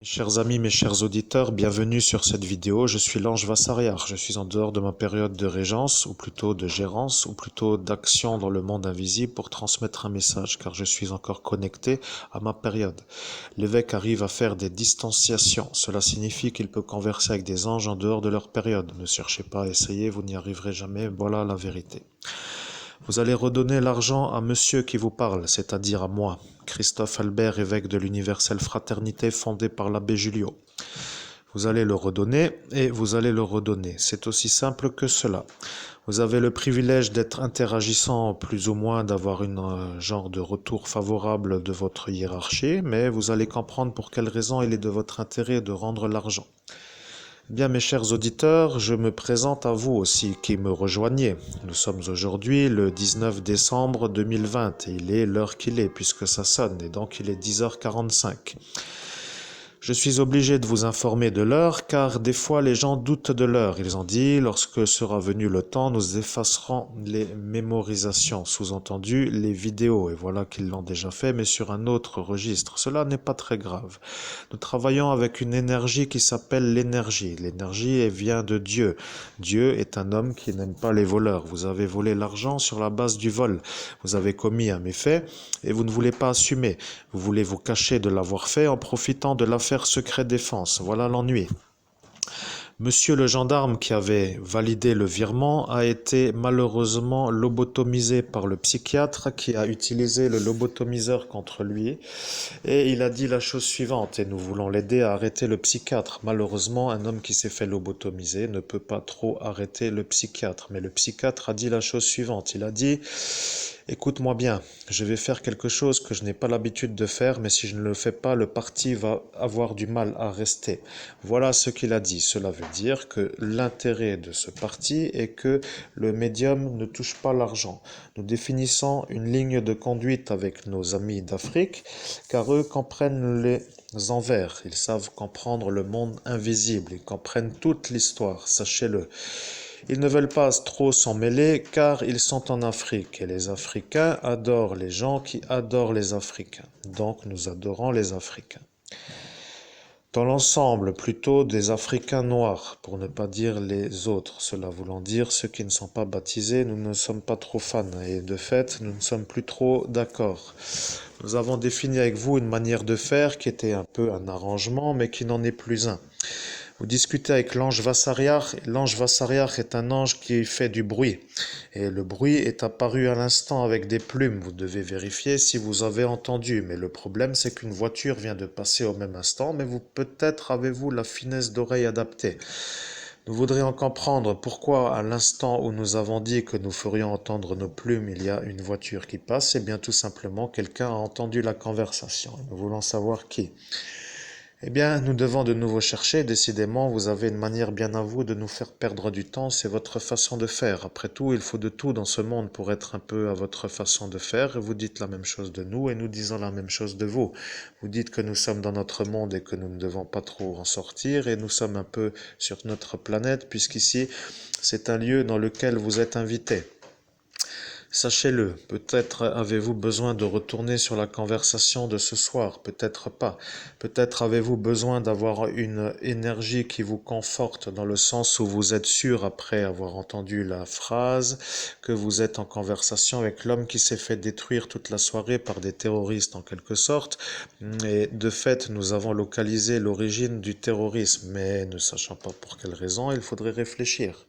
Chers amis, mes chers auditeurs, bienvenue sur cette vidéo. Je suis l'ange Vassariar. Je suis en dehors de ma période de régence, ou plutôt de gérance, ou plutôt d'action dans le monde invisible pour transmettre un message, car je suis encore connecté à ma période. L'évêque arrive à faire des distanciations. Cela signifie qu'il peut converser avec des anges en dehors de leur période. Ne cherchez pas à essayer, vous n'y arriverez jamais. Voilà la vérité. Vous allez redonner l'argent à monsieur qui vous parle, c'est-à-dire à moi, Christophe Albert, évêque de l'Universelle Fraternité fondée par l'abbé Julio. Vous allez le redonner et vous allez le redonner. C'est aussi simple que cela. Vous avez le privilège d'être interagissant, plus ou moins d'avoir une genre de retour favorable de votre hiérarchie, mais vous allez comprendre pour quelle raison il est de votre intérêt de rendre l'argent. Bien, mes chers auditeurs, je me présente à vous aussi qui me rejoignez. Nous sommes aujourd'hui le 19 décembre 2020 et il est l'heure qu'il est puisque ça sonne et donc il est 10h45. Je suis obligé de vous informer de l'heure car des fois les gens doutent de l'heure. Ils ont dit lorsque sera venu le temps, nous effacerons les mémorisations, sous-entendu les vidéos. Et voilà qu'ils l'ont déjà fait mais sur un autre registre. Cela n'est pas très grave. Nous travaillons avec une énergie qui s'appelle l'énergie. L'énergie vient de Dieu. Dieu est un homme qui n'aime pas les voleurs. Vous avez volé l'argent sur la base du vol. Vous avez commis un méfait et vous ne voulez pas assumer. Vous voulez vous cacher de l'avoir fait en profitant de l'affaire secret défense. Voilà l'ennui. Monsieur le gendarme qui avait validé le virement a été malheureusement lobotomisé par le psychiatre qui a utilisé le lobotomiseur contre lui et il a dit la chose suivante et nous voulons l'aider à arrêter le psychiatre. Malheureusement, un homme qui s'est fait lobotomiser ne peut pas trop arrêter le psychiatre. Mais le psychiatre a dit la chose suivante. Il a dit écoute-moi bien, je vais faire quelque chose que je n'ai pas l'habitude de faire, mais si je ne le fais pas, le parti va avoir du mal à rester. Voilà ce qu'il a dit. Cela veut dire que l'intérêt de ce parti est que le médium ne touche pas l'argent. Nous définissons une ligne de conduite avec nos amis d'Afrique, car eux comprennent les envers. Ils savent comprendre le monde invisible. Ils comprennent toute l'histoire, sachez-le. Ils ne veulent pas trop s'en mêler car ils sont en Afrique et les Africains adorent les gens qui adorent les Africains. Donc nous adorons les Africains. Dans l'ensemble, plutôt des Africains noirs, pour ne pas dire les autres. Cela voulant dire ceux qui ne sont pas baptisés, nous ne sommes pas trop fans et de fait, nous ne sommes plus trop d'accord. Nous avons défini avec vous une manière de faire qui était un peu un arrangement, mais qui n'en est plus un. Vous discutez avec l'ange Vassariar. L'ange Vassariar est un ange qui fait du bruit. Et le bruit est apparu à l'instant avec des plumes. Vous devez vérifier si vous avez entendu. Mais le problème, c'est qu'une voiture vient de passer au même instant, mais vous peut-être avez-vous la finesse d'oreille adaptée. Nous voudrions comprendre pourquoi, à l'instant où nous avons dit que nous ferions entendre nos plumes, il y a une voiture qui passe. Eh bien, tout simplement, quelqu'un a entendu la conversation. Nous voulons savoir qui. Eh bien, nous devons de nouveau chercher. Décidément, vous avez une manière bien à vous de nous faire perdre du temps. C'est votre façon de faire. Après tout, il faut de tout dans ce monde pour être un peu à votre façon de faire. Vous dites la même chose de nous et nous disons la même chose de vous. Vous dites que nous sommes dans notre monde et que nous ne devons pas trop en sortir et nous sommes un peu sur notre planète puisqu'ici, c'est un lieu dans lequel vous êtes invités. Sachez-le, peut-être avez-vous besoin de retourner sur la conversation de ce soir, peut-être pas. Peut-être avez-vous besoin d'avoir une énergie qui vous conforte dans le sens où vous êtes sûr, après avoir entendu la phrase, que vous êtes en conversation avec l'homme qui s'est fait détruire toute la soirée par des terroristes en quelque sorte. Et de fait, nous avons localisé l'origine du terrorisme, mais ne sachant pas pour quelle raison, il faudrait réfléchir.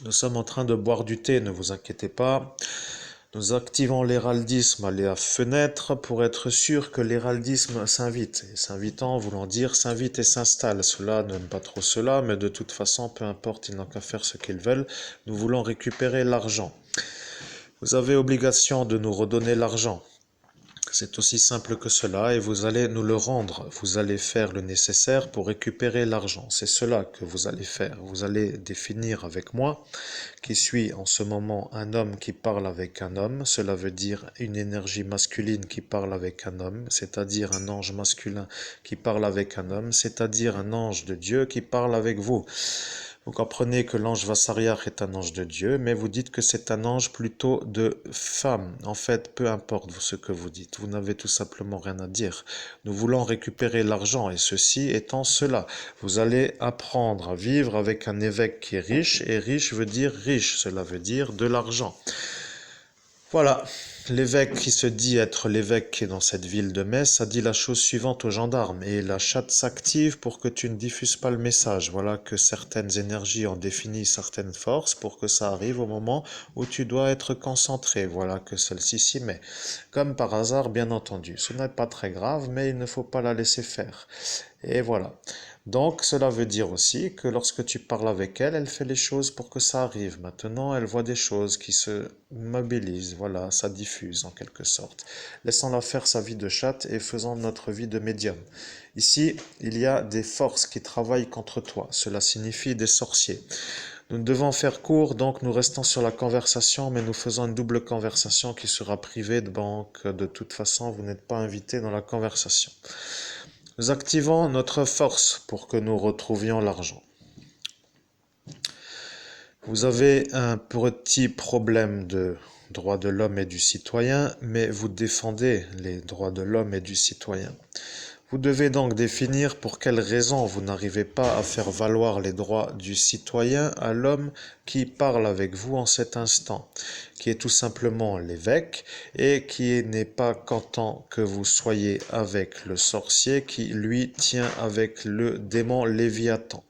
Nous sommes en train de boire du thé, ne vous inquiétez pas. Nous activons l'héraldisme à la fenêtre pour être sûr que l'héraldisme s'invite. Et s'invitant voulant dire s'invite et s'installe. Cela n'aime pas trop cela, mais de toute façon, peu importe, ils n'ont qu'à faire ce qu'ils veulent. Nous voulons récupérer l'argent. Vous avez obligation de nous redonner l'argent. C'est aussi simple que cela et vous allez nous le rendre. Vous allez faire le nécessaire pour récupérer l'argent. C'est cela que vous allez faire. Vous allez définir avec moi, qui suis en ce moment un homme qui parle avec un homme. Cela veut dire une énergie masculine qui parle avec un homme, c'est-à-dire un ange masculin qui parle avec un homme, c'est-à-dire un ange de Dieu qui parle avec vous. Vous comprenez que l'ange Vassariar est un ange de Dieu, mais vous dites que c'est un ange plutôt de femme. En fait, peu importe ce que vous dites, vous n'avez tout simplement rien à dire. Nous voulons récupérer l'argent, et ceci étant cela. Vous allez apprendre à vivre avec un évêque qui est riche, et riche veut dire riche, cela veut dire de l'argent. Voilà, l'évêque qui se dit être l'évêque qui est dans cette ville de Metz a dit la chose suivante aux gendarmes et la chatte s'active pour que tu ne diffuses pas le message. Voilà que certaines énergies ont défini certaines forces pour que ça arrive au moment où tu dois être concentré. Voilà que celle-ci s'y met. Comme par hasard, bien entendu. Ce n'est pas très grave, mais il ne faut pas la laisser faire. Et voilà. Donc, cela veut dire aussi que lorsque tu parles avec elle, elle fait les choses pour que ça arrive. Maintenant, elle voit des choses qui se mobilisent. Voilà, ça diffuse en quelque sorte. Laissons-la faire sa vie de chatte et faisons notre vie de médium. Ici, il y a des forces qui travaillent contre toi. Cela signifie des sorciers. Nous devons faire court, donc nous restons sur la conversation, mais nous faisons une double conversation qui sera privée, donc de toute façon, vous n'êtes pas invité dans la conversation. Nous activons notre force pour que nous retrouvions l'argent. Vous avez un petit problème de droits de l'homme et du citoyen, mais vous défendez les droits de l'homme et du citoyen. Vous devez donc définir pour quelles raisons vous n'arrivez pas à faire valoir les droits du citoyen à l'homme qui parle avec vous en cet instant, qui est tout simplement l'évêque et qui n'est pas content que vous soyez avec le sorcier qui lui tient avec le démon Léviathan.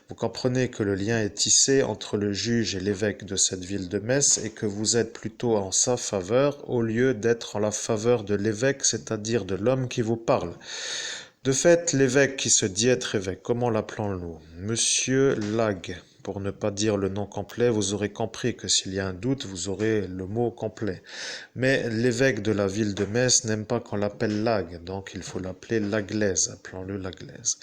Vous comprenez que le lien est tissé entre le juge et l'évêque de cette ville de Metz et que vous êtes plutôt en sa faveur au lieu d'être en la faveur de l'évêque, c'est-à-dire de l'homme qui vous parle. De fait, l'évêque qui se dit être évêque, comment l'appelons-nous? Monsieur Lag. Pour ne pas dire le nom complet, vous aurez compris que s'il y a un doute, vous aurez le mot complet. Mais l'évêque de la ville de Metz n'aime pas qu'on l'appelle Lag, donc il faut l'appeler Laglaise, appelons-le Laglaise.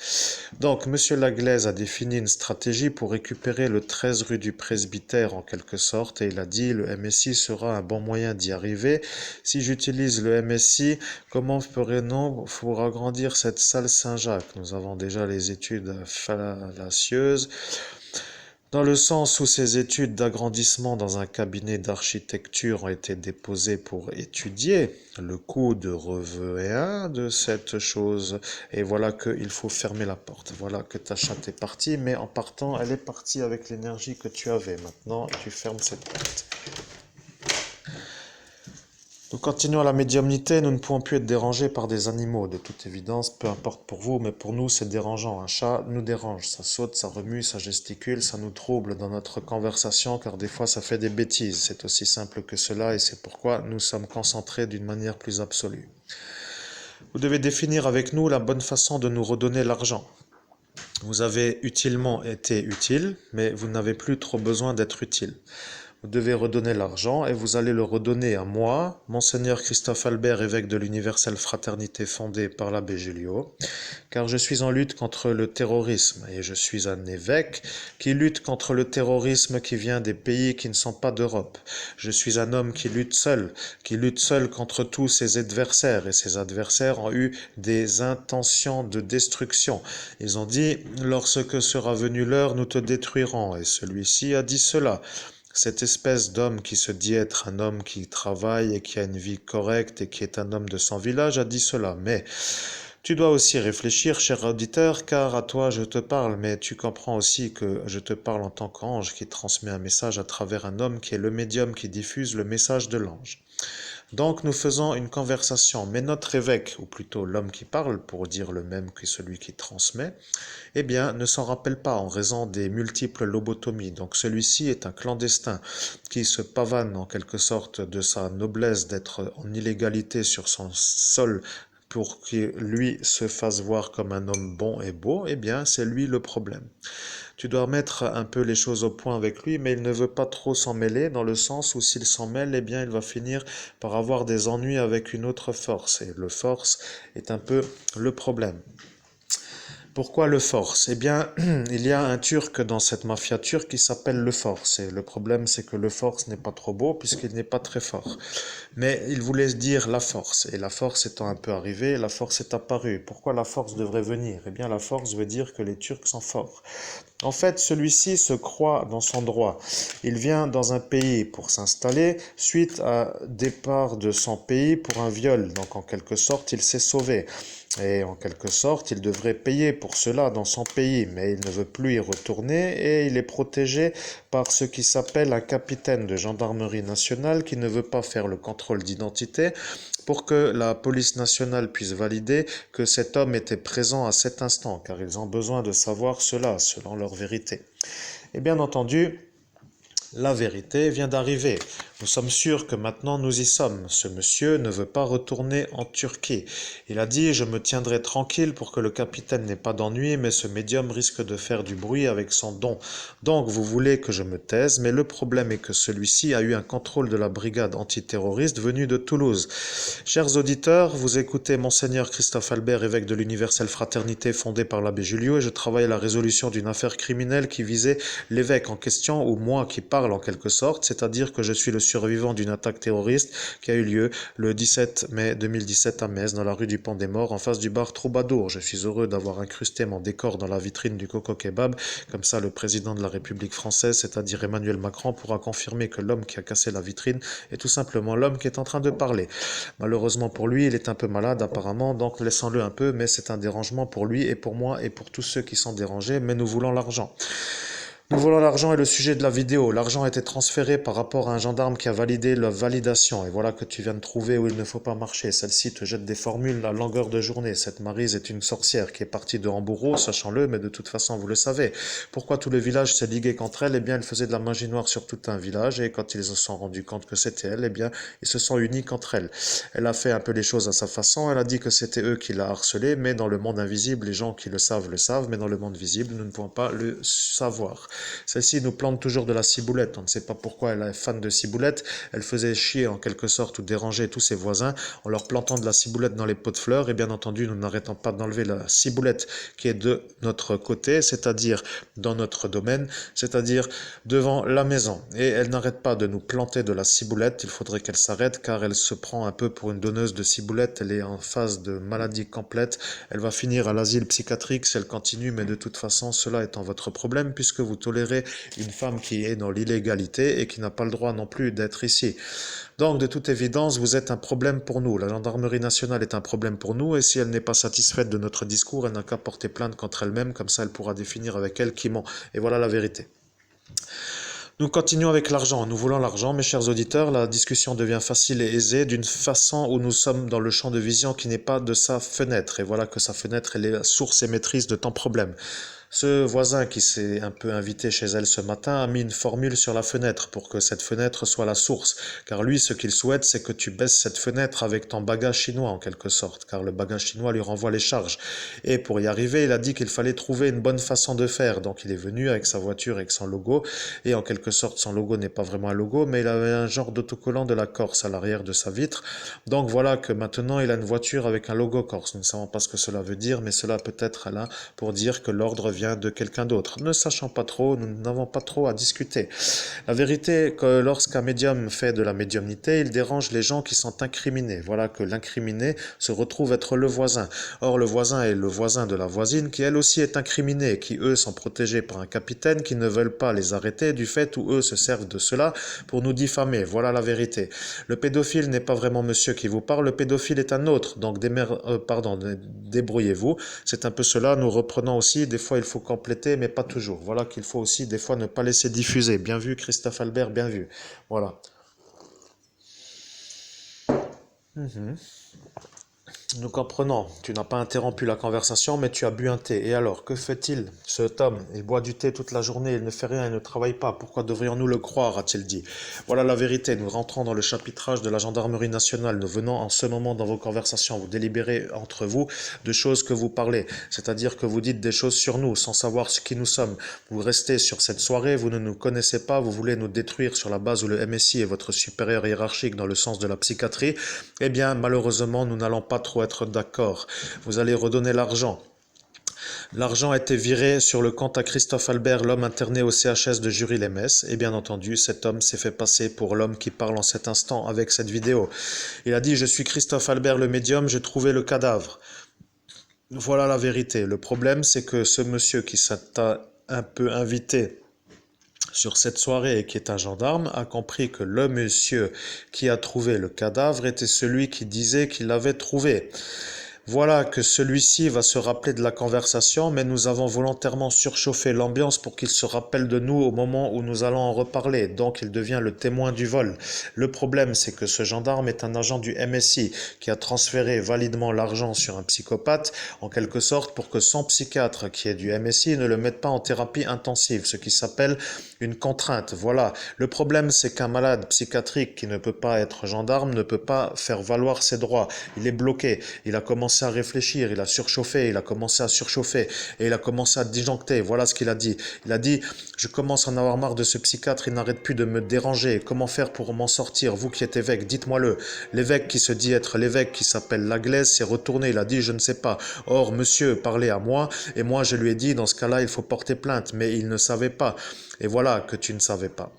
Donc, Monsieur Laglaise a défini une stratégie pour récupérer le 13 rue du Presbytère en quelque sorte, et il a dit le MSI sera un bon moyen d'y arriver. Si j'utilise le MSI, comment pourrait-on pour agrandir cette salle Saint-Jacques? Nous avons déjà les études fallacieuses. Dans le sens où ces études d'agrandissement dans un cabinet d'architecture ont été déposées pour étudier le coût de revient de cette chose, et voilà qu'il faut fermer la porte. Voilà que ta chatte est partie, mais en partant, elle est partie avec l'énergie que tu avais. Maintenant, tu fermes cette porte. Nous continuons la médiumnité, nous ne pouvons plus être dérangés par des animaux, de toute évidence, peu importe pour vous, mais pour nous c'est dérangeant. Un chat nous dérange, ça saute, ça remue, ça gesticule, ça nous trouble dans notre conversation, car des fois ça fait des bêtises. C'est aussi simple que cela et c'est pourquoi nous sommes concentrés d'une manière plus absolue. Vous devez définir avec nous la bonne façon de nous redonner l'argent. Vous avez utilement été utile, mais vous n'avez plus trop besoin d'être utile. Vous devez redonner l'argent et vous allez le redonner à moi, Monseigneur Christophe Albert, évêque de l'universelle fraternité fondée par l'abbé Julio, car je suis en lutte contre le terrorisme et je suis un évêque qui lutte contre le terrorisme qui vient des pays qui ne sont pas d'Europe. Je suis un homme qui lutte seul contre tous ses adversaires et ses adversaires ont eu des intentions de destruction. Ils ont dit, lorsque sera venue l'heure, nous te détruirons et celui-ci a dit cela. Cette espèce d'homme qui se dit être un homme qui travaille et qui a une vie correcte et qui est un homme de son village a dit cela. Mais tu dois aussi réfléchir, cher auditeur, car à toi je te parle, mais tu comprends aussi que je te parle en tant qu'ange qui transmet un message à travers un homme qui est le médium qui diffuse le message de l'ange. Donc nous faisons une conversation, mais notre évêque, ou plutôt l'homme qui parle, pour dire le même que celui qui transmet, eh bien, ne s'en rappelle pas en raison des multiples lobotomies. Donc celui-ci est un clandestin qui se pavane en quelque sorte de sa noblesse d'être en illégalité sur son sol pour qu'il lui se fasse voir comme un homme bon et beau, eh bien, c'est lui le problème. Tu dois mettre un peu les choses au point avec lui, mais il ne veut pas trop s'en mêler, dans le sens où s'il s'en mêle, eh bien, il va finir par avoir des ennuis avec une autre force. Et le force est un peu le problème. Pourquoi le Force? Eh bien, il y a un Turc dans cette mafia turque qui s'appelle le Force. Et le problème, c'est que le Force n'est pas trop beau puisqu'il n'est pas très fort. Mais il voulait dire la force. Et la force étant un peu arrivée, la force est apparue. Pourquoi la force devrait venir? Eh bien, la force veut dire que les Turcs sont forts. En fait, celui-ci se croit dans son droit. Il vient dans un pays pour s'installer suite à départ de son pays pour un viol. Donc, en quelque sorte, il s'est sauvé. Et en quelque sorte, il devrait payer pour cela dans son pays, mais il ne veut plus y retourner et il est protégé par ce qui s'appelle un capitaine de gendarmerie nationale qui ne veut pas faire le contrôle d'identité pour que la police nationale puisse valider que cet homme était présent à cet instant, car ils ont besoin de savoir cela selon leur vérité. Et bien entendu, la vérité vient d'arriver. Nous sommes sûrs que maintenant nous y sommes. Ce monsieur ne veut pas retourner en Turquie. Il a dit: je me tiendrai tranquille pour que le capitaine n'ait pas d'ennui, mais ce médium risque de faire du bruit avec son don. Donc vous voulez que je me taise, mais le problème est que celui-ci a eu un contrôle de la brigade antiterroriste venue de Toulouse. Chers auditeurs, vous écoutez Monseigneur Christophe Albert, évêque de l'Universelle Fraternité fondée par l'abbé Julio, et je travaille à la résolution d'une affaire criminelle qui visait l'évêque en question, ou moi qui parle en quelque sorte, c'est-à-dire que je suis le survivant d'une attaque terroriste qui a eu lieu le 17 mai 2017 à Metz, dans la rue du Pont des Morts, en face du bar Troubadour. Je suis heureux d'avoir incrusté mon décor dans la vitrine du Coco Kebab, comme ça le président de la République française, c'est-à-dire Emmanuel Macron, pourra confirmer que l'homme qui a cassé la vitrine est tout simplement l'homme qui est en train de parler. Malheureusement pour lui, il est un peu malade apparemment, donc laissons-le un peu, mais c'est un dérangement pour lui et pour moi et pour tous ceux qui sont dérangés, mais nous voulons l'argent. Nous voulons l'argent est le sujet de la vidéo. L'argent a été transféré par rapport à un gendarme qui a validé la validation. Et voilà que tu viens de trouver où il ne faut pas marcher. Celle-ci te jette des formules à longueur de journée. Cette Maryse est une sorcière qui est partie de Hambourg, sachant-le, mais de toute façon, vous le savez. Pourquoi tout le village s'est ligué contre elle? Eh bien, elle faisait de la magie noire sur tout un village. Et quand ils se sont rendus compte que c'était elle, eh bien, ils se sont unis contre elle. Elle a fait un peu les choses à sa façon. Elle a dit que c'était eux qui l'a harcelée. Mais dans le monde invisible, les gens qui le savent, mais dans le monde visible, nous ne pouvons pas le savoir. Celle-ci nous plante toujours de la ciboulette. On ne sait pas pourquoi elle est fan de ciboulette. Elle faisait chier en quelque sorte ou déranger tous ses voisins en leur plantant de la ciboulette dans les pots de fleurs. Et bien entendu, nous n'arrêtons pas d'enlever la ciboulette qui est de notre côté, c'est-à-dire dans notre domaine, c'est-à-dire devant la maison. Et elle n'arrête pas de nous planter de la ciboulette. Il faudrait qu'elle s'arrête car elle se prend un peu pour une donneuse de ciboulette. Elle est en phase de maladie complète. Elle va finir à l'asile psychiatrique si elle continue, mais de toute façon, cela étant votre problème puisque vous tolérez une femme qui est dans l'illégalité et qui n'a pas le droit non plus d'être ici. Donc, de toute évidence, vous êtes un problème pour nous. La gendarmerie nationale est un problème pour nous et si elle n'est pas satisfaite de notre discours, elle n'a qu'à porter plainte contre elle-même, comme ça elle pourra définir avec elle qui ment. Et voilà la vérité. Nous continuons avec l'argent. Nous voulons l'argent, mes chers auditeurs. La discussion devient facile et aisée d'une façon où nous sommes dans le champ de vision qui n'est pas de sa fenêtre. Et voilà que sa fenêtre, elle est la source émettrice de tant problèmes. Ce voisin qui s'est un peu invité chez elle ce matin a mis une formule sur la fenêtre pour que cette fenêtre soit la source. Car lui, ce qu'il souhaite, c'est que tu baisses cette fenêtre avec ton bagage chinois en quelque sorte. Car le bagage chinois lui renvoie les charges. Et pour y arriver, il a dit qu'il fallait trouver une bonne façon de faire. Donc il est venu avec sa voiture, avec son logo. Et en quelque sorte, son logo n'est pas vraiment un logo, mais il avait un genre d'autocollant de la Corse à l'arrière de sa vitre. Donc voilà que maintenant, il a une voiture avec un logo corse. Nous ne savons pas ce que cela veut dire, mais cela peut être là pour dire que l'ordre vient de quelqu'un d'autre. Ne sachant pas trop, nous n'avons pas trop à discuter. La vérité est que lorsqu'un médium fait de la médiumnité, il dérange les gens qui sont incriminés. Voilà que l'incriminé se retrouve être le voisin. Or, le voisin est le voisin de la voisine qui elle aussi est incriminée, qui eux sont protégés par un capitaine qui ne veulent pas les arrêter du fait où eux se servent de cela pour nous diffamer. Voilà la vérité. Le pédophile n'est pas vraiment monsieur qui vous parle, le pédophile est un autre. Donc, débrouillez-vous. C'est un peu cela. Nous reprenons aussi, des fois il faut compléter, mais pas toujours. Voilà qu'il faut aussi des fois ne pas laisser diffuser. Bien vu, Christophe Albert, bien vu. Voilà. Nous comprenons, tu n'as pas interrompu la conversation, mais tu as bu un thé. Et alors, que fait-il, cet homme? Il boit du thé toute la journée, il ne fait rien, il ne travaille pas. Pourquoi devrions-nous le croire, a-t-il dit? Voilà la vérité. Nous rentrons dans le chapitrage de la gendarmerie nationale. Nous venons en ce moment dans vos conversations. Vous délibérez entre vous de choses que vous parlez. C'est-à-dire que vous dites des choses sur nous, sans savoir ce qui nous sommes. Vous restez sur cette soirée, vous ne nous connaissez pas, vous voulez nous détruire sur la base où le MSI est votre supérieur hiérarchique dans le sens de la psychiatrie. Eh bien, malheureusement, nous n'allons pas trop être d'accord. Vous allez redonner l'argent. L'argent a été viré sur le compte à Christophe Albert, l'homme interné au CHS de Jury-les-Metz, et bien entendu, cet homme s'est fait passer pour l'homme qui parle en cet instant avec cette vidéo. Il a dit: je suis Christophe Albert le médium, j'ai trouvé le cadavre. Voilà la vérité. Le problème, c'est que ce monsieur qui s'est un peu invité sur cette soirée et qui est un gendarme a compris que le monsieur qui a trouvé le cadavre était celui qui disait qu'il l'avait trouvé. Voilà que celui-ci va se rappeler de la conversation, mais nous avons volontairement surchauffé l'ambiance pour qu'il se rappelle de nous au moment où nous allons en reparler. Donc il devient le témoin du vol. Le problème, c'est que ce gendarme est un agent du MSI qui a transféré validement l'argent sur un psychopathe, en quelque sorte pour que son psychiatre, qui est du MSI, ne le mette pas en thérapie intensive, ce qui s'appelle une contrainte. Voilà. Le problème, c'est qu'un malade psychiatrique qui ne peut pas être gendarme ne peut pas faire valoir ses droits. Il est bloqué. Il a commencé à réfléchir, il a surchauffé, il a commencé à surchauffer et il a commencé à disjoncter. Voilà ce qu'il a dit. Il a dit: je commence à en avoir marre de ce psychiatre, il n'arrête plus de me déranger. Comment faire pour m'en sortir? Vous qui êtes évêque, dites-moi-le. L'évêque qui se dit être l'évêque, qui s'appelle Laglaise, s'est retourné, il a dit: je ne sais pas. Or, monsieur parlait à moi et moi je lui ai dit: dans ce cas-là, il faut porter plainte. Mais il ne savait pas. Et voilà que tu ne savais pas.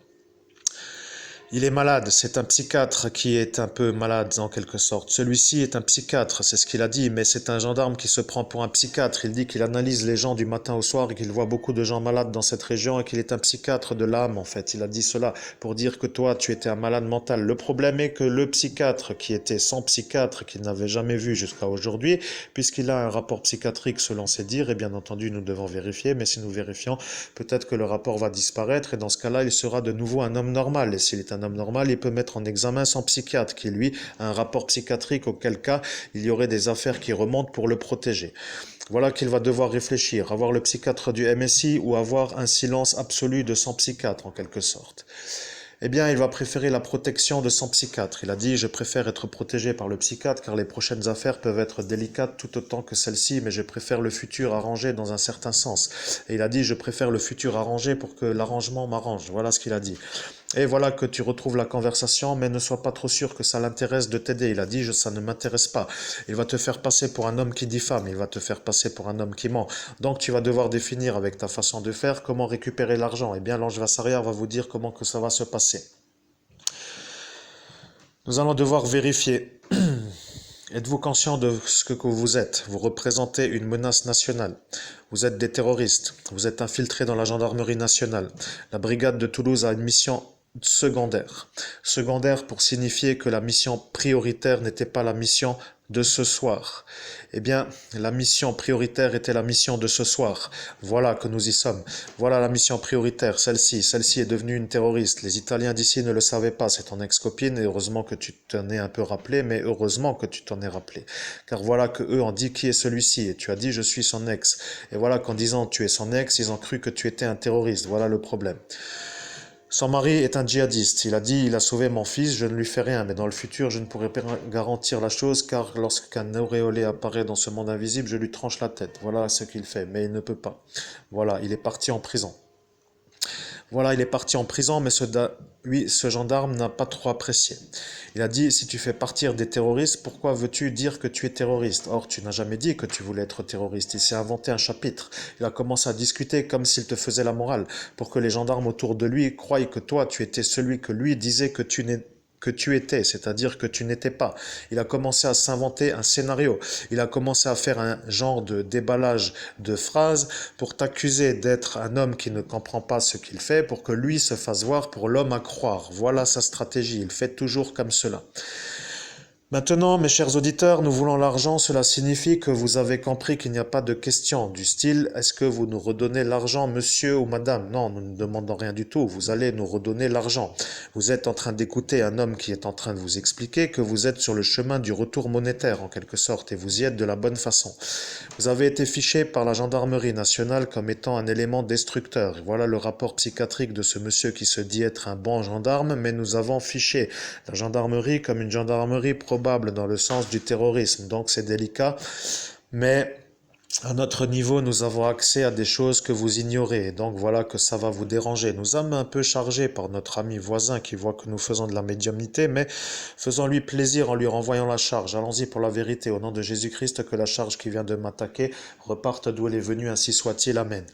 Il est malade, c'est un psychiatre qui est un peu malade en quelque sorte. Celui-ci est un psychiatre, c'est ce qu'il a dit, mais c'est un gendarme qui se prend pour un psychiatre. Il dit qu'il analyse les gens du matin au soir et qu'il voit beaucoup de gens malades dans cette région et qu'il est un psychiatre de l'âme en fait. Il a dit cela pour dire que toi tu étais un malade mental. Le problème est que le psychiatre qui était son psychiatre, qu'il n'avait jamais vu jusqu'à aujourd'hui, puisqu'il a un rapport psychiatrique selon ses dires, et bien entendu nous devons vérifier, mais si nous vérifions, peut-être que le rapport va disparaître et dans ce cas-là il sera de nouveau un homme normal. Et s'il est un homme normal, il peut mettre en examen son psychiatre qui lui a un rapport psychiatrique, auquel cas il y aurait des affaires qui remontent pour le protéger. Voilà qu'il va devoir réfléchir, avoir le psychiatre du MSI ou avoir un silence absolu de son psychiatre en quelque sorte. Eh bien, il va préférer la protection de son psychiatre. Il a dit: je préfère être protégé par le psychiatre car les prochaines affaires peuvent être délicates tout autant que celle-ci, mais je préfère le futur arrangé dans un certain sens. Et il a dit: je préfère le futur arrangé pour que l'arrangement m'arrange. Voilà ce qu'il a dit. Et voilà que tu retrouves la conversation, mais ne sois pas trop sûr que ça l'intéresse de t'aider. Il a dit: ça ne m'intéresse pas. Il va te faire passer pour un homme qui diffame, il va te faire passer pour un homme qui ment. Donc tu vas devoir définir avec ta façon de faire comment récupérer l'argent. Eh bien, l'ange Vassaria va vous dire comment que ça va se passer. Nous allons devoir vérifier. Êtes-vous conscient de ce que vous êtes? Vous représentez une menace nationale. Vous êtes des terroristes. Vous êtes infiltrés dans la gendarmerie nationale. La brigade de Toulouse a une mission secondaire. Secondaire pour signifier que la mission prioritaire n'était pas la mission de ce soir. Eh bien, la mission prioritaire était la mission de ce soir. Voilà que nous y sommes. Voilà la mission prioritaire, celle-ci. Celle-ci est devenue une terroriste. Les Italiens d'ici ne le savaient pas. C'est ton ex-copine et heureusement que tu t'en es un peu rappelé, mais heureusement que tu t'en es rappelé. Car voilà que eux ont dit: qui est celui-ci? Et tu as dit: je suis son ex. Et voilà qu'en disant tu es son ex, ils ont cru que tu étais un terroriste. Voilà le problème. Son mari est un djihadiste. Il a dit: il a sauvé mon fils, je ne lui fais rien, mais dans le futur, je ne pourrai pas garantir la chose, car lorsqu'un auréolé apparaît dans ce monde invisible, je lui tranche la tête. Voilà ce qu'il fait, mais il ne peut pas. Voilà, il est parti en prison. Voilà, il est parti en prison, mais ce gendarme n'a pas trop apprécié. Il a dit: si tu fais partir des terroristes, pourquoi veux-tu dire que tu es terroriste? Or, tu n'as jamais dit que tu voulais être terroriste. Il s'est inventé un chapitre. Il a commencé à discuter comme s'il te faisait la morale, pour que les gendarmes autour de lui croient que toi, tu étais celui que lui disait que tu étais, c'est-à-dire que tu n'étais pas. Il a commencé à s'inventer un scénario. Il a commencé à faire un genre de déballage de phrases pour t'accuser d'être un homme qui ne comprend pas ce qu'il fait, pour que lui se fasse voir pour l'homme à croire. Voilà sa stratégie. Il fait toujours comme cela. Maintenant, mes chers auditeurs, nous voulons l'argent. Cela signifie que vous avez compris qu'il n'y a pas de question du style: est-ce que vous nous redonnez l'argent, monsieur ou madame? Non, nous ne demandons rien du tout. Vous allez nous redonner l'argent. Vous êtes en train d'écouter un homme qui est en train de vous expliquer que vous êtes sur le chemin du retour monétaire, en quelque sorte, et vous y êtes de la bonne façon. Vous avez été fiché par la gendarmerie nationale comme étant un élément destructeur. Voilà le rapport psychiatrique de ce monsieur qui se dit être un bon gendarme, mais nous avons fiché la gendarmerie comme une gendarmerie probable dans le sens du terrorisme. Donc c'est délicat, mais À notre niveau, nous avons accès à des choses que vous ignorez, donc voilà que ça va vous déranger. Nous sommes un peu chargés par notre ami voisin qui voit que nous faisons de la médiumnité, mais faisons-lui plaisir en lui renvoyant la charge. Allons-y pour la vérité, au nom de Jésus-Christ, que la charge qui vient de m'attaquer reparte d'où elle est venue, ainsi soit-il. Amen.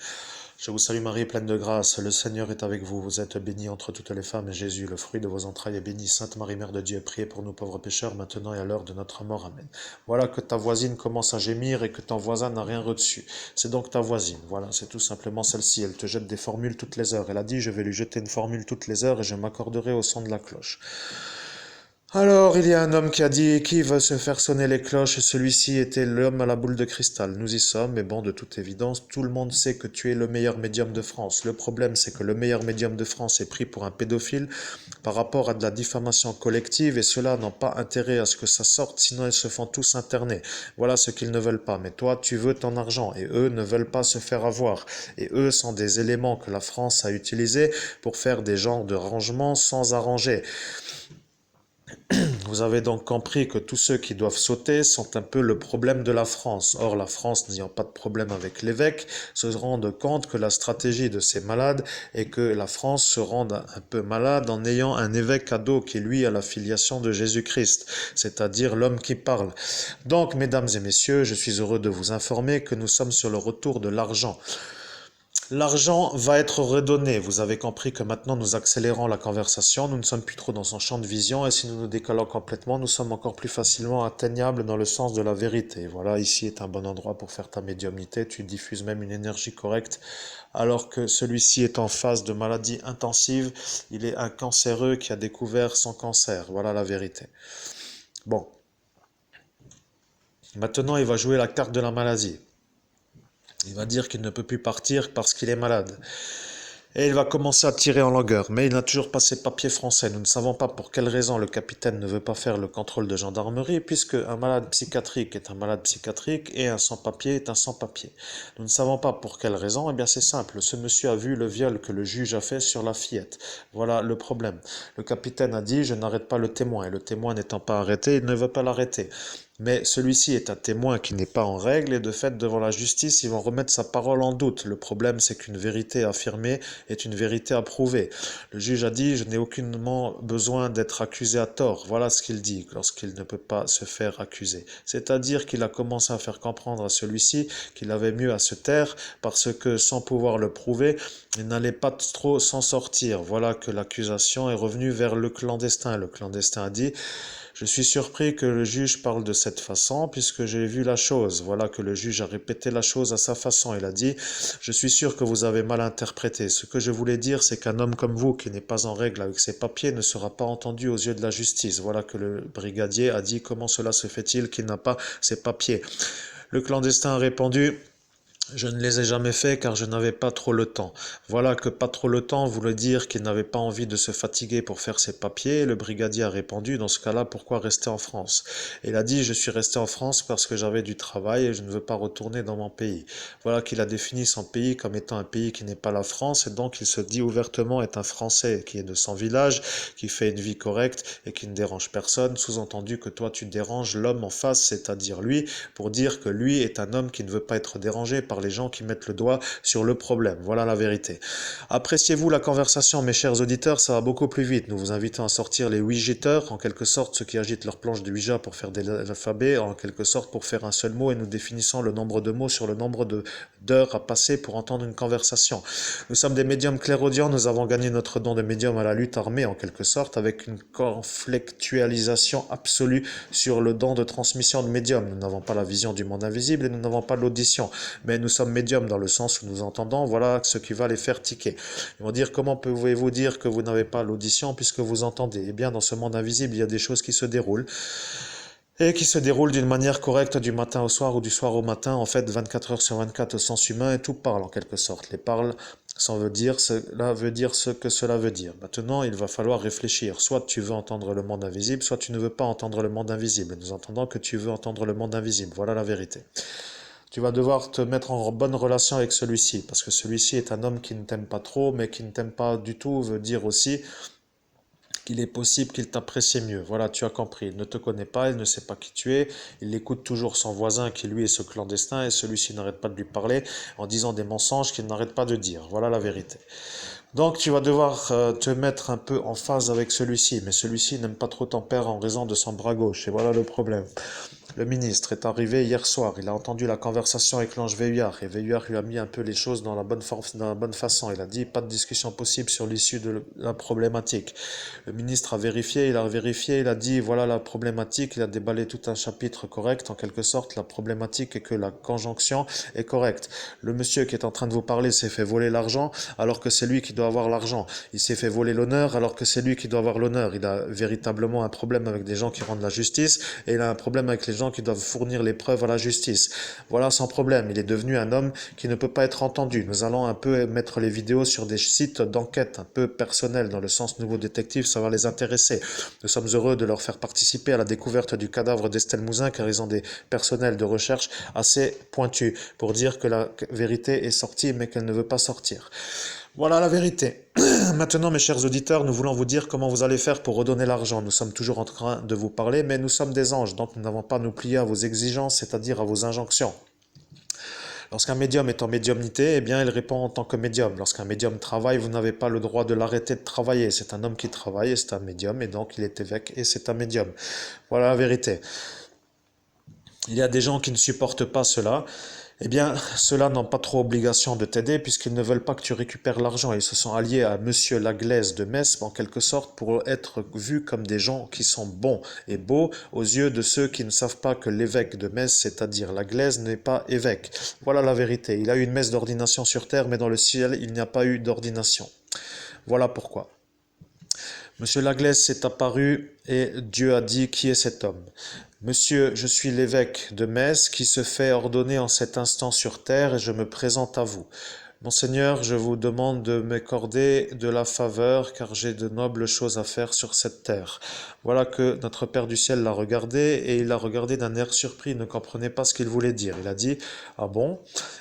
Je vous salue Marie, pleine de grâce, le Seigneur est avec vous. Vous êtes bénie entre toutes les femmes, et Jésus, le fruit de vos entrailles, est béni. Sainte Marie, Mère de Dieu, priez pour nous pauvres pécheurs, maintenant et à l'heure de notre mort. Amen. Voilà que ta voisine commence à gémir et que ton voisin n'a rien reçu. C'est donc ta voisine. Voilà, c'est tout simplement celle-ci. Elle te jette des formules toutes les heures. Elle a dit, je vais lui jeter une formule toutes les heures et je m'accorderai au son de la cloche. Alors, il y a un homme qui a dit, qui veut se faire sonner les cloches? Celui-ci était l'homme à la boule de cristal. Nous y sommes, mais bon, de toute évidence, tout le monde sait que tu es le meilleur médium de France. Le problème, c'est que le meilleur médium de France est pris pour un pédophile par rapport à de la diffamation collective, et ceux-là n'ont pas intérêt à ce que ça sorte, sinon ils se font tous interner. Voilà ce qu'ils ne veulent pas. Mais toi, tu veux ton argent, et eux ne veulent pas se faire avoir. Et eux sont des éléments que la France a utilisés pour faire des genres de rangements sans arranger. Vous avez donc compris que tous ceux qui doivent sauter sont un peu le problème de la France. Or, la France, n'ayant pas de problème avec l'évêque, se rende compte que la stratégie de ces malades est que la France se rende un peu malade en ayant un évêque à dos qui, lui, a la filiation de Jésus-Christ, c'est-à-dire l'homme qui parle. Donc, mesdames et messieurs, je suis heureux de vous informer que nous sommes sur le retour de l'argent. L'argent va être redonné. Vous avez compris que maintenant nous accélérons la conversation, nous ne sommes plus trop dans son champ de vision, et si nous nous décalons complètement, nous sommes encore plus facilement atteignables dans le sens de la vérité. Voilà, ici est un bon endroit pour faire ta médiumnité, tu diffuses même une énergie correcte, alors que celui-ci est en phase de maladie intensive, il est un cancéreux qui a découvert son cancer. Voilà la vérité. Bon, maintenant il va jouer la carte de la maladie. Il va dire qu'il ne peut plus partir parce qu'il est malade. Et il va commencer à tirer en longueur, mais il n'a toujours pas ses papiers français. Nous ne savons pas pour quelle raison le capitaine ne veut pas faire le contrôle de gendarmerie, puisque un malade psychiatrique est un malade psychiatrique et un sans-papier est un sans-papier. Nous ne savons pas pour quelle raison. Eh bien, c'est simple. Ce monsieur a vu le viol que le juge a fait sur la fillette. Voilà le problème. Le capitaine a dit, je n'arrête pas le témoin. Et le témoin n'étant pas arrêté, il ne veut pas l'arrêter. Mais celui-ci est un témoin qui n'est pas en règle et de fait devant la justice ils vont remettre sa parole en doute. Le problème c'est qu'une vérité affirmée est une vérité à prouver. Le juge a dit je n'ai aucunement besoin d'être accusé à tort. Voilà ce qu'il dit lorsqu'il ne peut pas se faire accuser. C'est-à-dire qu'il a commencé à faire comprendre à celui-ci qu'il avait mieux à se taire parce que sans pouvoir le prouver, il n'allait pas trop s'en sortir. Voilà que l'accusation est revenue vers le clandestin. Le clandestin a dit je suis surpris que le juge parle de cette façon puisque j'ai vu la chose. Voilà que le juge a répété la chose à sa façon. Il a dit, je suis sûr que vous avez mal interprété. Ce que je voulais dire, c'est qu'un homme comme vous qui n'est pas en règle avec ses papiers ne sera pas entendu aux yeux de la justice. Voilà que le brigadier a dit, comment cela se fait-il qu'il n'a pas ses papiers? Le clandestin a répondu, je ne les ai jamais faits car je n'avais pas trop le temps. Voilà que pas trop le temps voulait dire qu'il n'avait pas envie de se fatiguer pour faire ses papiers. Le brigadier a répondu, dans ce cas-là, pourquoi rester en France? Et il a dit, je suis resté en France parce que j'avais du travail et je ne veux pas retourner dans mon pays. Voilà qu'il a défini son pays comme étant un pays qui n'est pas la France et donc il se dit ouvertement être un Français qui est de son village, qui fait une vie correcte et qui ne dérange personne. Sous-entendu que toi tu déranges l'homme en face, c'est-à-dire lui, pour dire que lui est un homme qui ne veut pas être dérangé par les gens qui mettent le doigt sur le problème. Voilà la vérité. Appréciez-vous la conversation, mes chers auditeurs, ça va beaucoup plus vite. Nous vous invitons à sortir les Ouijeteurs, en quelque sorte ceux qui agitent leur planche de Ouija pour faire des alphabets, en quelque sorte pour faire un seul mot, et nous définissons le nombre de mots sur le nombre d'heures à passer pour entendre une conversation. Nous sommes des médiums clairaudients, nous avons gagné notre don de médium à la lutte armée, en quelque sorte, avec une conflictualisation absolue sur le don de transmission de médium. Nous n'avons pas la vision du monde invisible et nous n'avons pas l'audition, mais nous sommes médiums dans le sens où nous entendons, voilà ce qui va les faire tiquer. Ils vont dire, comment pouvez-vous dire que vous n'avez pas l'audition puisque vous entendez? Eh bien, dans ce monde invisible, il y a des choses qui se déroulent et qui se déroulent d'une manière correcte du matin au soir ou du soir au matin, en fait 24 heures sur 24 au sens humain, et tout parle en quelque sorte. Les parles cela veut dire ce que cela veut dire. Maintenant, il va falloir réfléchir. Soit tu veux entendre le monde invisible, soit tu ne veux pas entendre le monde invisible. Nous entendons que tu veux entendre le monde invisible. Voilà la vérité. Tu vas devoir te mettre en bonne relation avec celui-ci, parce que celui-ci est un homme qui ne t'aime pas trop, mais qui ne t'aime pas du tout veut dire aussi Il est possible qu'il t'apprécie mieux. Voilà, tu as compris. Il ne te connaît pas, il ne sait pas qui tu es. Il écoute toujours son voisin qui lui est ce clandestin et celui-ci n'arrête pas de lui parler en disant des mensonges qu'il n'arrête pas de dire. Voilà la vérité. Donc tu vas devoir te mettre un peu en phase avec celui-ci, mais celui-ci n'aime pas trop ton père en raison de son bras gauche, et voilà le problème. Le ministre est arrivé hier soir, il a entendu la conversation avec l'ange Veillard, et Veillard lui a mis un peu les choses dans la bonne façon. Il a dit pas de discussion possible sur l'issue de la problématique. Le ministre a vérifié, il a dit voilà la problématique, il a déballé tout un chapitre correct, en quelque sorte la problématique est que la conjonction est correcte. Le monsieur qui est en train de vous parler s'est fait voler l'argent, alors que c'est lui qui doit avoir l'argent. Il s'est fait voler l'honneur, alors que c'est lui qui doit avoir l'honneur. Il a véritablement un problème avec des gens qui rendent la justice, et il a un problème avec les gens qui doivent fournir les preuves à la justice. Voilà son problème. Il est devenu un homme qui ne peut pas être entendu. Nous allons un peu mettre les vidéos sur des sites d'enquête un peu personnels, dans le sens Nouveau Détective, ça va les intéresser. Nous sommes heureux de leur faire participer à la découverte du cadavre d'Estelle Mouzin, car ils ont des personnels de recherche assez pointus pour dire que la vérité est sortie, mais qu'elle ne veut pas sortir. Voilà la vérité. Maintenant, mes chers auditeurs, nous voulons vous dire comment vous allez faire pour redonner l'argent. Nous sommes toujours en train de vous parler, mais nous sommes des anges, donc nous n'avons pas à nous plier à vos exigences, c'est-à-dire à vos injonctions. Lorsqu'un médium est en médiumnité, eh bien, il répond en tant que médium. Lorsqu'un médium travaille, vous n'avez pas le droit de l'arrêter de travailler. C'est un homme qui travaille et c'est un médium, et donc il est évêque et c'est un médium. Voilà la vérité. Il y a des gens qui ne supportent pas cela. Eh bien, ceux-là n'ont pas trop obligation de t'aider puisqu'ils ne veulent pas que tu récupères l'argent. Ils se sont alliés à Monsieur Laglaise de Metz, en quelque sorte, pour être vus comme des gens qui sont bons et beaux aux yeux de ceux qui ne savent pas que l'évêque de Metz, c'est-à-dire Laglaise, n'est pas évêque. Voilà la vérité. Il a eu une messe d'ordination sur terre, mais dans le ciel, il n'y a pas eu d'ordination. Voilà pourquoi. Monsieur Laglaise s'est apparu et Dieu a dit qui est cet homme. Monsieur, je suis l'évêque de Metz qui se fait ordonner en cet instant sur terre et je me présente à vous. Monseigneur, je vous demande de m'accorder de la faveur, car j'ai de nobles choses à faire sur cette terre. Voilà que notre Père du ciel l'a regardé, et il l'a regardé d'un air surpris, il ne comprenait pas ce qu'il voulait dire. Il a dit, ah bon?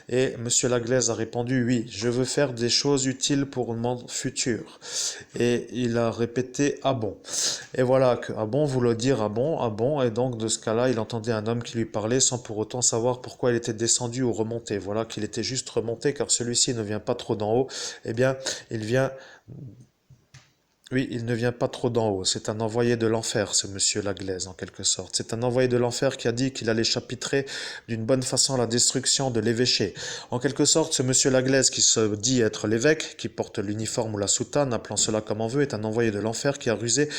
Et Monsieur Laglaise a répondu, oui, je veux faire des choses utiles pour mon futur. Et il a répété, ah bon? Et voilà que, ah bon, voulait dire, ah bon, et donc de ce cas-là, il entendait un homme qui lui parlait sans pour autant savoir pourquoi il était descendu ou remonté. Voilà qu'il était juste remonté, car celui-ci ne vient pas trop d'en haut, eh bien, il vient... Oui, il ne vient pas trop d'en haut. C'est un envoyé de l'enfer, ce monsieur Laglaise, en quelque sorte. C'est un envoyé de l'enfer qui a dit qu'il allait chapitrer d'une bonne façon la destruction de l'évêché. En quelque sorte, ce monsieur Laglaise qui se dit être l'évêque, qui porte l'uniforme ou la soutane, appelant cela comme on veut, est un envoyé de l'enfer qui a rusé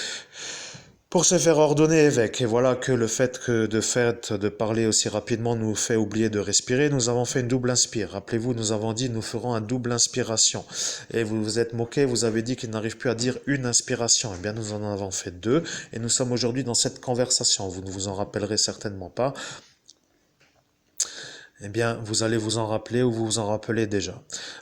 pour se faire ordonner évêque. Et voilà que le fait de parler aussi rapidement nous fait oublier de respirer. Nous avons fait une double inspire. Rappelez-vous, nous avons dit nous ferons un double inspiration. Et vous vous êtes moqué, vous avez dit qu'il n'arrive plus à dire une inspiration. Eh bien, nous en avons fait deux. Et nous sommes aujourd'hui dans cette conversation. Vous ne vous en rappellerez certainement pas. Eh bien, vous allez vous en rappeler ou vous vous en rappelez déjà.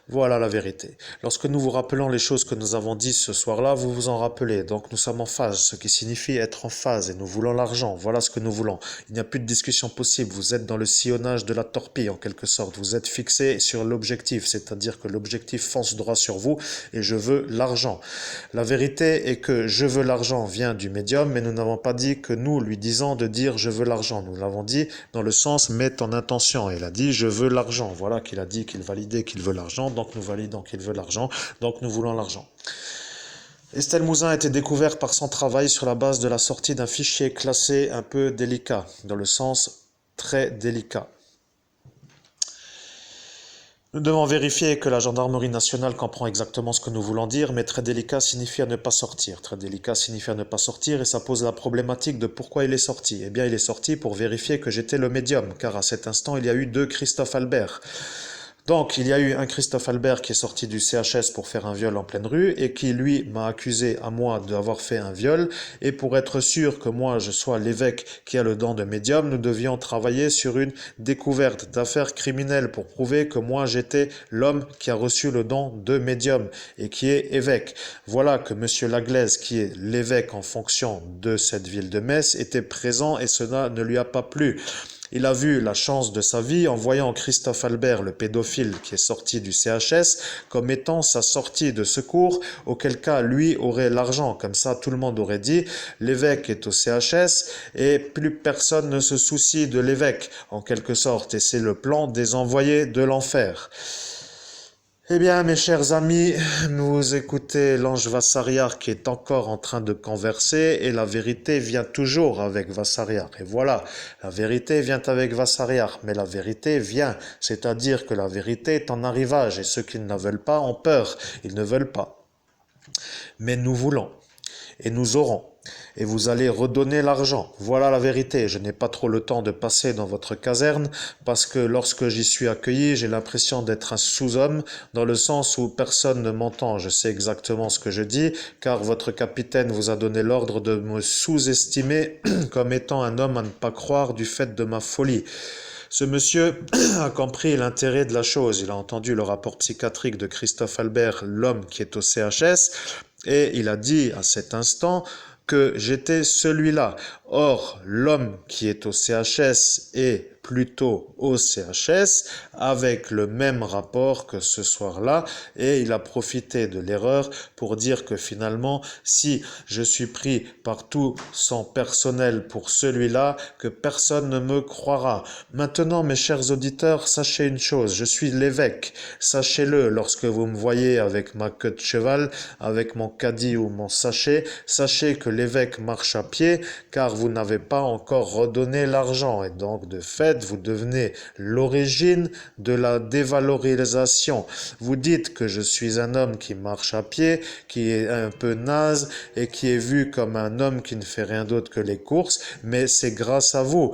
Voilà la vérité. Lorsque nous vous rappelons les choses que nous avons dites ce soir-là, vous vous en rappelez. Donc nous sommes en phase, ce qui signifie être en phase, et nous voulons l'argent. Voilà ce que nous voulons. Il n'y a plus de discussion possible. Vous êtes dans le sillonnage de la torpille, en quelque sorte. Vous êtes fixé sur l'objectif, c'est-à-dire que l'objectif fonce droit sur vous, et je veux l'argent. La vérité est que je veux l'argent vient du médium, mais nous n'avons pas dit que nous lui disons de dire je veux l'argent. Nous l'avons dit dans le sens mets en intention. Et a dit je veux l'argent. Voilà qu'il a dit qu'il validait qu'il veut l'argent, donc nous validons qu'il veut l'argent, donc nous voulons l'argent. Estelle Mouzin a été découverte par son travail sur la base de la sortie d'un fichier classé un peu délicat, dans le sens très délicat. Nous devons vérifier que la gendarmerie nationale comprend exactement ce que nous voulons dire, mais très délicat signifie à ne pas sortir. Très délicat signifie à ne pas sortir, et ça pose la problématique de pourquoi il est sorti. Eh bien, il est sorti pour vérifier que j'étais le médium, car à cet instant, il y a eu deux Christophe Albert. Donc, il y a eu un Christophe Albert qui est sorti du CHS pour faire un viol en pleine rue et qui, lui, m'a accusé à moi d'avoir fait un viol. Et pour être sûr que moi, je sois l'évêque qui a le don de médium, nous devions travailler sur une découverte d'affaires criminelles pour prouver que moi, j'étais l'homme qui a reçu le don de médium et qui est évêque. Voilà que monsieur Laglaise, qui est l'évêque en fonction de cette ville de Metz, était présent et cela ne lui a pas plu. Il a vu la chance de sa vie en voyant Christophe Albert, le pédophile qui est sorti du CHS, comme étant sa sortie de secours, auquel cas lui aurait l'argent. Comme ça, tout le monde aurait dit, l'évêque est au CHS et plus personne ne se soucie de l'évêque, en quelque sorte. Et c'est le plan des envoyés de l'enfer. Eh bien, mes chers amis, nous écoutez l'ange Vassariar qui est encore en train de converser et la vérité vient toujours avec Vassariar. Et voilà, la vérité vient avec Vassariar, mais la vérité vient, c'est-à-dire que la vérité est en arrivage et ceux qui ne la veulent pas ont peur, ils ne veulent pas. Mais nous voulons et nous aurons. Et vous allez redonner l'argent. Voilà la vérité. Je n'ai pas trop le temps de passer dans votre caserne parce que lorsque j'y suis accueilli, j'ai l'impression d'être un sous-homme dans le sens où personne ne m'entend. Je sais exactement ce que je dis car votre capitaine vous a donné l'ordre de me sous-estimer comme étant un homme à ne pas croire du fait de ma folie. Ce monsieur a compris l'intérêt de la chose. Il a entendu le rapport psychiatrique de Christophe Albert, l'homme qui est au CHS, et il a dit à cet instant que j'étais celui-là. Or, l'homme qui est au CHS est plutôt au CHS avec le même rapport que ce soir-là et il a profité de l'erreur pour dire que finalement si je suis pris par tout son personnel pour celui-là que personne ne me croira. Maintenant mes chers auditeurs, sachez une chose, je suis l'évêque, sachez-le lorsque vous me voyez avec ma queue de cheval, avec mon caddie ou mon sachet, sachez que l'évêque marche à pied car vous n'avez pas encore redonné l'argent et donc de fait vous devenez l'origine de la dévalorisation. Vous dites que je suis un homme qui marche à pied, qui est un peu naze et qui est vu comme un homme qui ne fait rien d'autre que les courses, mais c'est grâce à vous.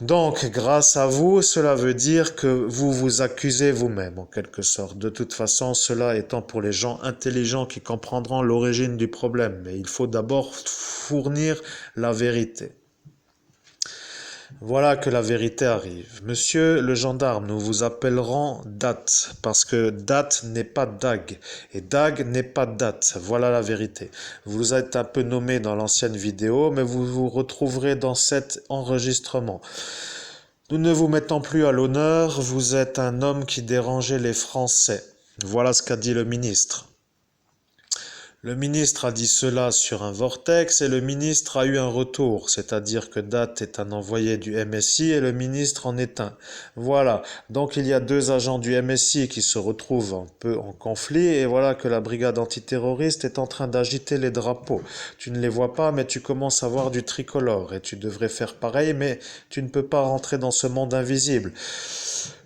Donc, grâce à vous, cela veut dire que vous vous accusez vous-même, en quelque sorte. De toute façon, cela étant pour les gens intelligents qui comprendront l'origine du problème. Mais il faut d'abord fournir la vérité. Voilà que la vérité arrive. Monsieur le gendarme, nous vous appellerons date, parce que date n'est pas dag, et dag n'est pas date. Voilà la vérité. Vous êtes un peu nommé dans l'ancienne vidéo, mais vous vous retrouverez dans cet enregistrement. Nous ne vous mettons plus à l'honneur, vous êtes un homme qui dérangeait les Français. Voilà ce qu'a dit le ministre. Le ministre a dit cela sur un vortex et le ministre a eu un retour, c'est-à-dire que Date est un envoyé du MSI et le ministre en est un. Voilà, donc il y a deux agents du MSI qui se retrouvent un peu en conflit et voilà que la brigade antiterroriste est en train d'agiter les drapeaux. Tu ne les vois pas mais tu commences à voir du tricolore et tu devrais faire pareil mais tu ne peux pas rentrer dans ce monde invisible.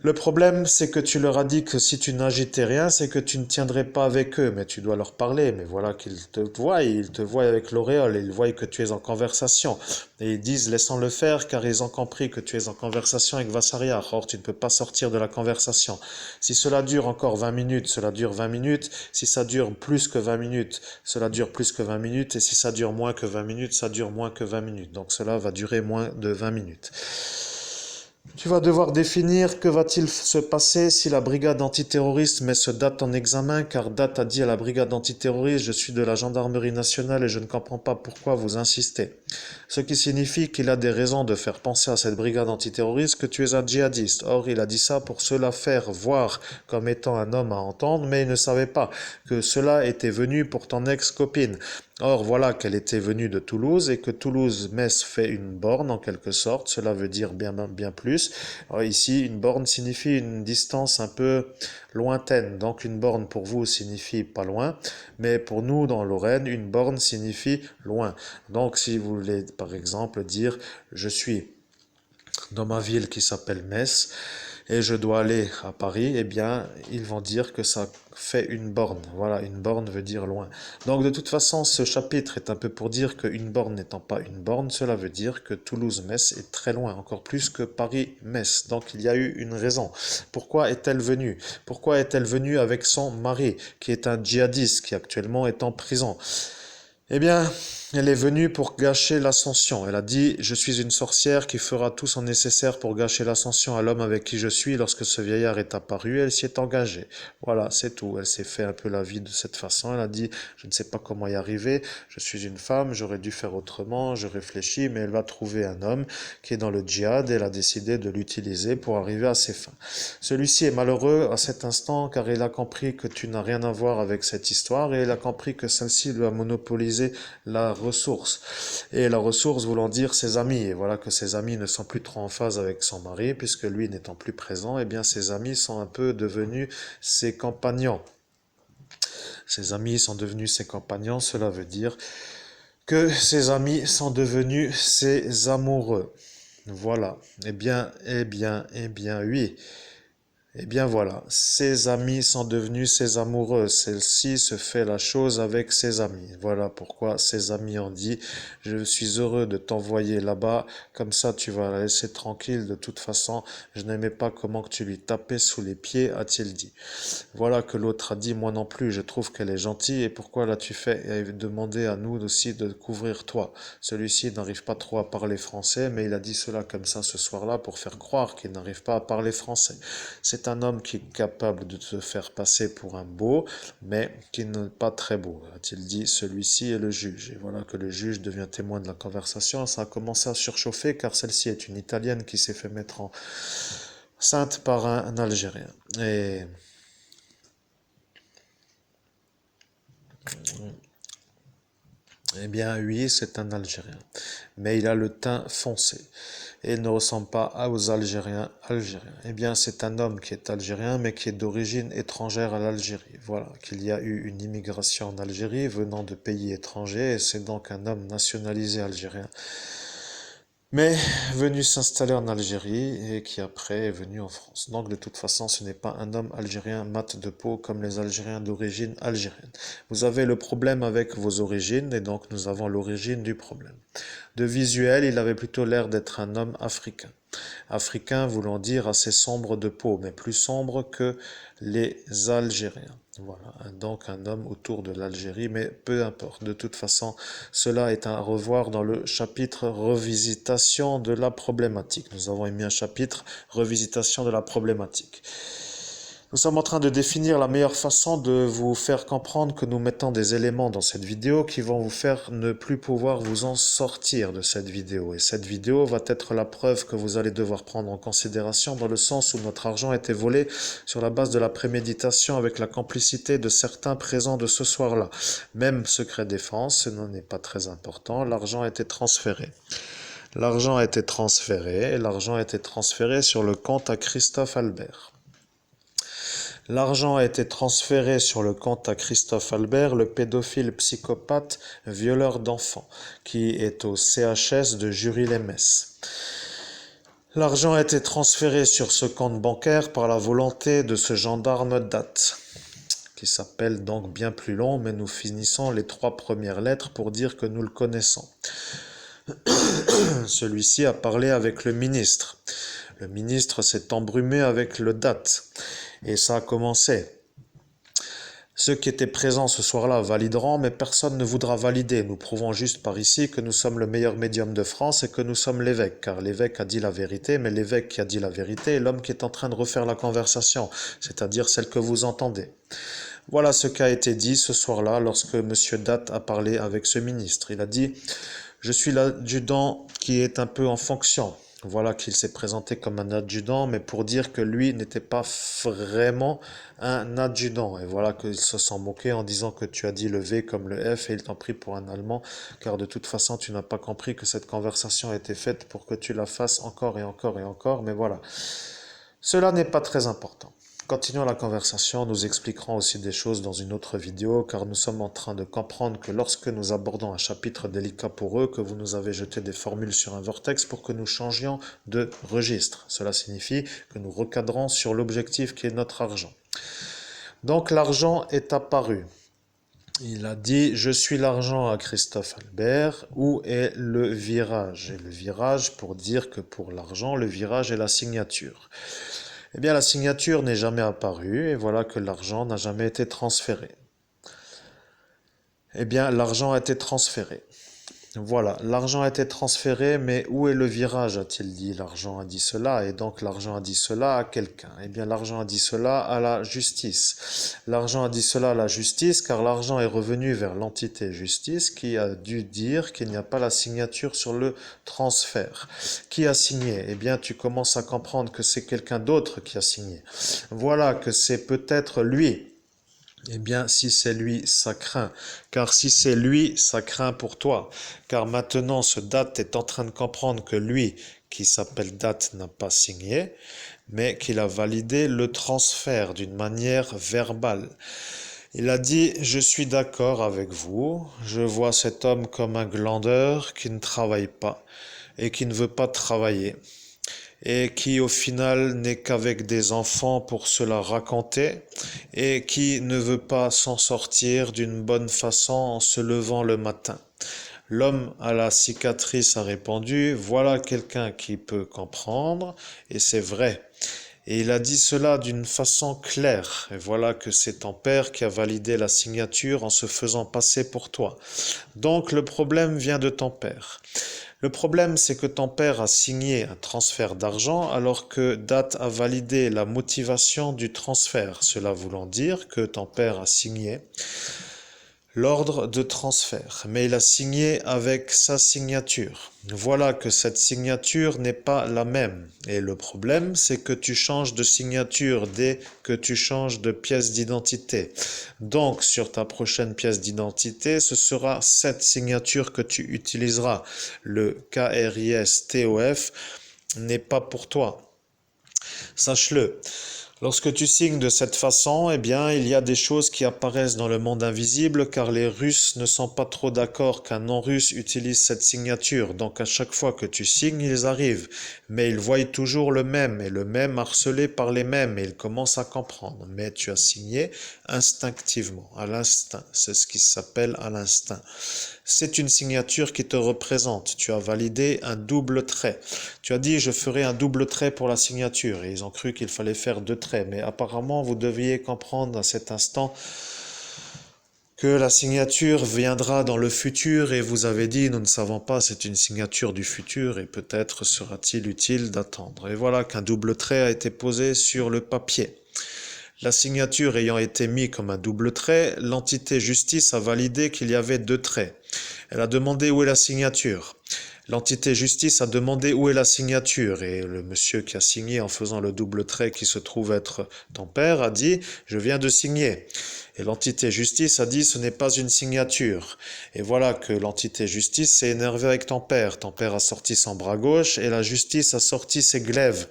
Le problème, c'est que tu leur as dit que si tu n'agitais rien, c'est que tu ne tiendrais pas avec eux, mais tu dois leur parler. Mais voilà qu'ils te voient avec l'auréole, ils voient que tu es en conversation. Et ils disent, laissons-le faire, car ils ont compris que tu es en conversation avec Vassariar. Or, tu ne peux pas sortir de la conversation. Si cela dure encore 20 minutes, cela dure 20 minutes. Si ça dure plus que 20 minutes, cela dure plus que 20 minutes. Et si ça dure moins que 20 minutes, ça dure moins que 20 minutes. Donc cela va durer moins de 20 minutes. Tu vas devoir définir que va-t-il se passer si la brigade antiterroriste met ce Date en examen, car Date a dit à la brigade antiterroriste « Je suis de la gendarmerie nationale et je ne comprends pas pourquoi vous insistez ». Ce qui signifie qu'il a des raisons de faire penser à cette brigade antiterroriste que tu es un djihadiste. Or, il a dit ça pour se la faire voir comme étant un homme à entendre, mais il ne savait pas que cela était venu pour ton ex-copine. Or, voilà qu'elle était venue de Toulouse et que Toulouse-Metz fait une borne en quelque sorte. Cela veut dire bien plus. Alors, ici, une borne signifie une distance un peu lointaine. Donc, une borne pour vous signifie pas loin. Mais pour nous, dans Lorraine, une borne signifie loin. Donc, si vous voulez, par exemple, dire « Je suis dans ma ville qui s'appelle Metz », et je dois aller à Paris, eh bien, ils vont dire que ça fait une borne. Voilà, une borne veut dire loin. Donc, de toute façon, ce chapitre est un peu pour dire qu'une borne n'étant pas une borne, cela veut dire que Toulouse-Metz est très loin, encore plus que Paris-Metz. Donc, il y a eu une raison. Pourquoi est-elle venue? Pourquoi est-elle venue avec son mari, qui est un djihadiste, qui actuellement est en prison? Eh bien, elle est venue pour gâcher l'ascension. Elle a dit, je suis une sorcière qui fera tout son nécessaire pour gâcher l'ascension à l'homme avec qui je suis. Lorsque ce vieillard est apparu, elle s'y est engagée. Voilà, c'est tout. Elle s'est fait un peu la vie de cette façon. Elle a dit, je ne sais pas comment y arriver. Je suis une femme, j'aurais dû faire autrement. Je réfléchis, mais elle va trouver un homme qui est dans le djihad et elle a décidé de l'utiliser pour arriver à ses fins. Celui-ci est malheureux à cet instant car il a compris que tu n'as rien à voir avec cette histoire et il a compris que celle-ci lui a monopolisé la ressource. Et la ressource voulant dire ses amis. Et voilà que ses amis ne sont plus trop en phase avec son mari puisque lui n'étant plus présent, eh bien ses amis sont un peu devenus ses compagnons. Ses amis sont devenus ses compagnons, cela veut dire que ses amis sont devenus ses amoureux. Voilà. Oui. Eh bien voilà, ses amis sont devenus ses amoureux. Celle-ci se fait la chose avec ses amis. Voilà pourquoi ses amis ont dit, je suis heureux de t'envoyer là-bas, comme ça tu vas la laisser tranquille. De toute façon, je n'aimais pas comment que tu lui tapais sous les pieds, a-t-il dit. Voilà que l'autre a dit, moi non plus, je trouve qu'elle est gentille, et pourquoi l'as-tu fait? Et demandé à nous aussi de couvrir toi. Celui-ci n'arrive pas trop à parler français, mais il a dit cela comme ça ce soir-là pour faire croire qu'il n'arrive pas à parler français. C'est un homme qui est capable de se faire passer pour un beau, mais qui n'est pas très beau, a-t-il dit. Celui-ci est le juge. Et voilà que le juge devient témoin de la conversation. Ça a commencé à surchauffer car celle-ci est une Italienne qui s'est fait mettre enceinte par un Algérien. Eh bien, oui, c'est un Algérien. Mais il a le teint foncé. Et il ne ressemble pas aux Algériens algériens. Eh bien, c'est un homme qui est algérien, mais qui est d'origine étrangère à l'Algérie. Voilà, qu'il y a eu une immigration en Algérie venant de pays étrangers, et c'est donc un homme nationalisé algérien. Mais venu s'installer en Algérie et qui après est venu en France. Donc de toute façon, ce n'est pas un homme algérien mat de peau comme les Algériens d'origine algérienne. Vous avez le problème avec vos origines et donc nous avons l'origine du problème. De visuel, il avait plutôt l'air d'être un homme africain. Africain voulant dire assez sombre de peau, mais plus sombre que les Algériens. Voilà, donc un homme autour de l'Algérie, mais peu importe. De toute façon, cela est à revoir dans le chapitre revisitation de la problématique. Nous avons émis un chapitre revisitation de la problématique. Nous sommes en train de définir la meilleure façon de vous faire comprendre que nous mettons des éléments dans cette vidéo qui vont vous faire ne plus pouvoir vous en sortir de cette vidéo. Et cette vidéo va être la preuve que vous allez devoir prendre en considération dans le sens où notre argent a été volé sur la base de la préméditation avec la complicité de certains présents de ce soir-là. Même secret défense, ce n'en est pas très important, l'argent a été transféré. L'argent a été transféré sur le compte à Christophe Albert. L'argent a été transféré sur le compte à Christophe Albert, le pédophile psychopathe violeur d'enfants, qui est au CHS de Jury-les-Messes. L'argent a été transféré sur ce compte bancaire par la volonté de ce gendarme date, qui s'appelle donc bien plus long, mais nous finissons les 3 premières lettres pour dire que nous le connaissons. Celui-ci a parlé avec le ministre. Le ministre s'est embrumé avec le date. Et ça a commencé. Ceux qui étaient présents ce soir-là valideront, mais personne ne voudra valider. Nous prouvons juste par ici que nous sommes le meilleur médium de France et que nous sommes l'évêque, car l'évêque a dit la vérité, mais l'évêque qui a dit la vérité est l'homme qui est en train de refaire la conversation, c'est-à-dire celle que vous entendez. Voilà ce qui a été dit ce soir-là lorsque M. Date a parlé avec ce ministre. Il a dit « Je suis l'adjudant qui est un peu en fonction ». Voilà qu'il s'est présenté comme un adjudant, mais pour dire que lui n'était pas vraiment un adjudant. Et voilà qu'ils se sont moqués en disant que tu as dit le V comme le F et il t'en prie pour un Allemand, car de toute façon tu n'as pas compris que cette conversation a été faite pour que tu la fasses encore et encore et encore, mais voilà. Cela n'est pas très important. Continuons la conversation, nous expliquerons aussi des choses dans une autre vidéo, car nous sommes en train de comprendre que lorsque nous abordons un chapitre délicat pour eux, que vous nous avez jeté des formules sur un vortex pour que nous changions de registre. Cela signifie que nous recadrons sur l'objectif qui est notre argent. Donc l'argent est apparu. Il a dit « Je suis l'argent à Christophe Albert. Où est le virage ?» Et le virage, pour dire que pour l'argent, le virage est la signature. Eh bien, la signature n'est jamais apparue et voilà que l'argent n'a jamais été transféré. Eh bien, l'argent a été transféré. Voilà, l'argent a été transféré, mais où est le virage, a-t-il dit? L'argent a dit cela, et donc l'argent a dit cela à quelqu'un. Eh bien, l'argent a dit cela à la justice. L'argent a dit cela à la justice, car l'argent est revenu vers l'entité justice qui a dû dire qu'il n'y a pas la signature sur le transfert. Qui a signé? Eh bien, tu commences à comprendre que c'est quelqu'un d'autre qui a signé. Voilà, que c'est peut-être lui. Eh bien, si c'est lui, ça craint. Car si c'est lui, ça craint pour toi. Car maintenant, ce date est en train de comprendre que lui, qui s'appelle date, n'a pas signé, mais qu'il a validé le transfert d'une manière verbale. Il a dit, je suis d'accord avec vous, je vois cet homme comme un glandeur qui ne travaille pas et qui ne veut pas travailler et qui au final n'est qu'avec des enfants pour se la raconter et qui ne veut pas s'en sortir d'une bonne façon en se levant le matin. L'homme à la cicatrice a répondu, voilà quelqu'un qui peut comprendre, et c'est vrai. Et il a dit cela d'une façon claire. Et voilà que c'est ton père qui a validé la signature en se faisant passer pour toi. Donc le problème vient de ton père. Le problème, c'est que ton père a signé un transfert d'argent alors que date a validé la motivation du transfert. Cela voulant dire que ton père a signé l'ordre de transfert, mais il a signé avec sa signature. Voilà que cette signature n'est pas la même. Et le problème, c'est que tu changes de signature dès que tu changes de pièce d'identité. Donc, sur ta prochaine pièce d'identité, ce sera cette signature que tu utiliseras. Le KRISTOF n'est pas pour toi. Sache-le. Lorsque tu signes de cette façon, eh bien, il y a des choses qui apparaissent dans le monde invisible car les Russes ne sont pas trop d'accord qu'un non-russe utilise cette signature. Donc à chaque fois que tu signes, ils arrivent. Mais ils voient toujours le même et le même harcelé par les mêmes et ils commencent à comprendre. Mais tu as signé instinctivement, à l'instinct. C'est ce qui s'appelle à l'instinct. C'est une signature qui te représente. Tu as validé un double trait. Tu as dit, je ferai un double trait pour la signature. Et ils ont cru qu'il fallait faire 2 traits. Mais apparemment, vous deviez comprendre à cet instant que la signature viendra dans le futur et vous avez dit, nous ne savons pas, c'est une signature du futur et peut-être sera-t-il utile d'attendre. Et voilà qu'un double trait a été posé sur le papier. La signature ayant été mise comme un double trait, l'entité justice a validé qu'il y avait 2 traits. Elle a demandé où est la signature. L'entité justice a demandé où est la signature et le monsieur qui a signé en faisant le double trait qui se trouve être ton père a dit « je viens de signer ». Et l'entité justice a dit « ce n'est pas une signature ». Et voilà que l'entité justice s'est énervée avec ton père. Ton père a sorti son bras gauche et la justice a sorti ses glaives.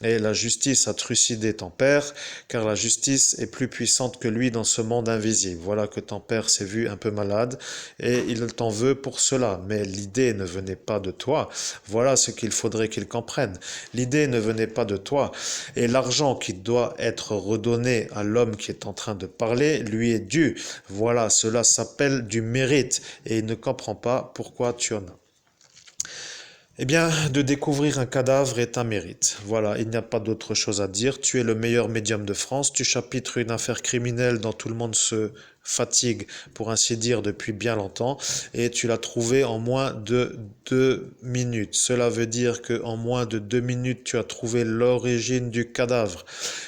Et la justice a trucidé ton père, car la justice est plus puissante que lui dans ce monde invisible. Voilà que ton père s'est vu un peu malade, et il t'en veut pour cela. Mais l'idée ne venait pas de toi. Voilà ce qu'il faudrait qu'il comprenne. L'idée ne venait pas de toi. Et l'argent qui doit être redonné à l'homme qui est en train de parler, lui est dû. Voilà, cela s'appelle du mérite. Et il ne comprend pas pourquoi tu en as. Eh bien, de découvrir un cadavre est un mérite. Voilà, il n'y a pas d'autre chose à dire. Tu es le meilleur médium de France. Tu chapitres une affaire criminelle dont tout le monde se fatigue, pour ainsi dire, depuis bien longtemps. Et tu l'as trouvé en moins de 2 minutes. Cela veut dire qu'en moins de 2 minutes, tu as trouvé l'origine du cadavre.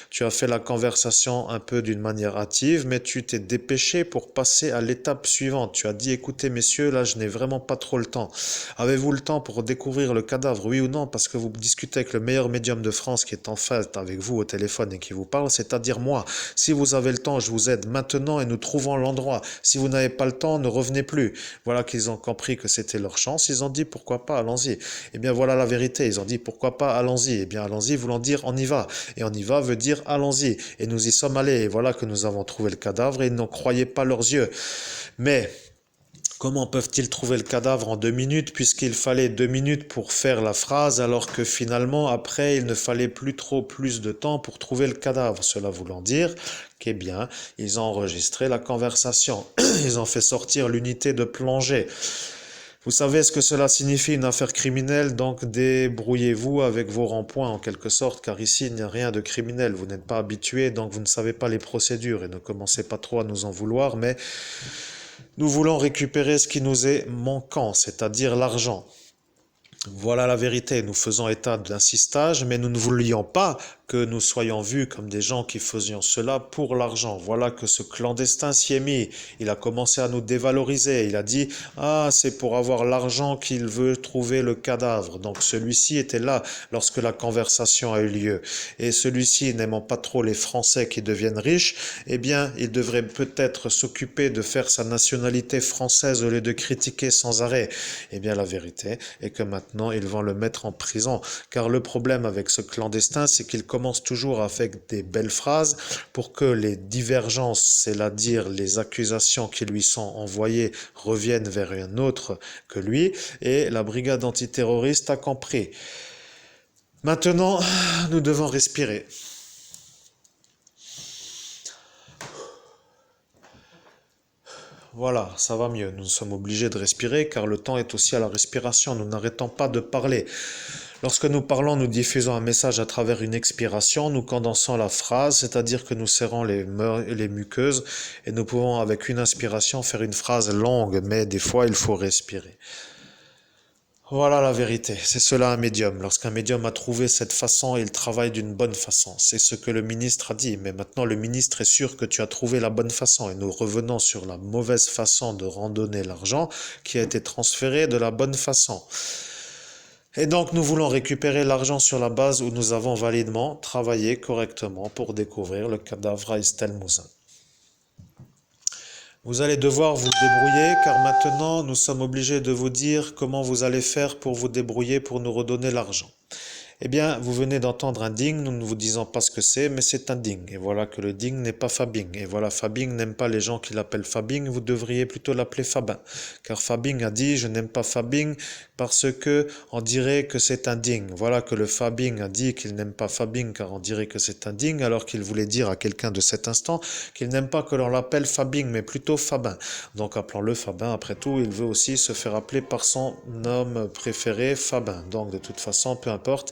Tu as fait la conversation un peu d'une manière hâtive, mais tu t'es dépêché pour passer à l'étape suivante. Tu as dit, écoutez messieurs, là je n'ai vraiment pas trop le temps. Avez-vous le temps pour découvrir le cadavre, oui ou non? Parce que vous discutez avec le meilleur médium de France qui est en face avec vous au téléphone et qui vous parle, c'est-à-dire moi. Si vous avez le temps, je vous aide maintenant et nous trouvons l'endroit. Si vous n'avez pas le temps, ne revenez plus. Voilà qu'ils ont compris que c'était leur chance. Ils ont dit, pourquoi pas, allons-y. Eh bien voilà la vérité. Ils ont dit, pourquoi pas, allons-y. Eh bien allons-y voulant dire, on y va. Et on y va veut dire, allons-y. Et nous y sommes allés. Et voilà que nous avons trouvé le cadavre et ils n'en croyaient pas leurs yeux. Mais comment peuvent-ils trouver le cadavre en 2 minutes puisqu'il fallait 2 minutes pour faire la phrase alors que finalement après il ne fallait plus de temps pour trouver le cadavre. Cela voulant dire qu'eh bien ils ont enregistré la conversation. Ils ont fait sortir l'unité de plongée. Vous savez ce que cela signifie une affaire criminelle, donc débrouillez-vous avec vos ronds-points en quelque sorte, car ici il n'y a rien de criminel. Vous n'êtes pas habitués, donc vous ne savez pas les procédures et ne commencez pas trop à nous en vouloir, mais Nous voulons récupérer ce qui nous est manquant, c'est-à-dire l'argent. Voilà la vérité, nous faisons état d'un systage, mais nous ne voulions pas que nous soyons vus comme des gens qui faisions cela pour l'argent. Voilà que ce clandestin s'y est mis. Il a commencé à nous dévaloriser. Il a dit, ah, c'est pour avoir l'argent qu'il veut trouver le cadavre. Donc celui-ci était là lorsque la conversation a eu lieu. Et celui-ci, n'aimant pas trop les Français qui deviennent riches, eh bien, il devrait peut-être s'occuper de faire sa nationalité française au lieu de critiquer sans arrêt. Eh bien, la vérité est que maintenant, ils vont le mettre en prison. Car le problème avec ce clandestin, c'est qu'il commence toujours avec des belles phrases pour que les divergences, c'est-à-dire les accusations qui lui sont envoyées, reviennent vers un autre que lui. Et la brigade antiterroriste a compris. Maintenant, nous devons respirer. Voilà, ça va mieux. Nous sommes obligés de respirer car le temps est aussi à la respiration. Nous n'arrêtons pas de parler. Lorsque nous parlons, nous diffusons un message à travers une expiration, nous condensons la phrase, c'est-à-dire que nous serrons les muqueuses et nous pouvons avec une inspiration faire une phrase longue, mais des fois il faut respirer. Voilà la vérité, c'est cela un médium. Lorsqu'un médium a trouvé cette façon, il travaille d'une bonne façon. C'est ce que le ministre a dit, mais maintenant le ministre est sûr que tu as trouvé la bonne façon et nous revenons sur la mauvaise façon de randonner l'argent qui a été transféré de la bonne façon. Et donc nous voulons récupérer l'argent sur la base où nous avons validement travaillé correctement pour découvrir le cadavre à Estelle Mouzin. Vous allez devoir vous débrouiller car maintenant nous sommes obligés de vous dire comment vous allez faire pour vous débrouiller pour nous redonner l'argent. Eh bien, vous venez d'entendre un ding, nous ne vous disons pas ce que c'est, mais c'est un ding. Et voilà que le ding n'est pas Fabing. Et voilà, Fabing n'aime pas les gens qui l'appellent Fabing, vous devriez plutôt l'appeler Fabin. Car Fabing a dit, je n'aime pas Fabing parce que on dirait que c'est un ding. Voilà que le Fabing a dit qu'il n'aime pas Fabing car on dirait que c'est un ding, alors qu'il voulait dire à quelqu'un de cet instant qu'il n'aime pas que l'on l'appelle Fabing, mais plutôt Fabin. Donc appelons-le Fabin, après tout, il veut aussi se faire appeler par son homme préféré, Fabin. Donc de toute façon, peu importe.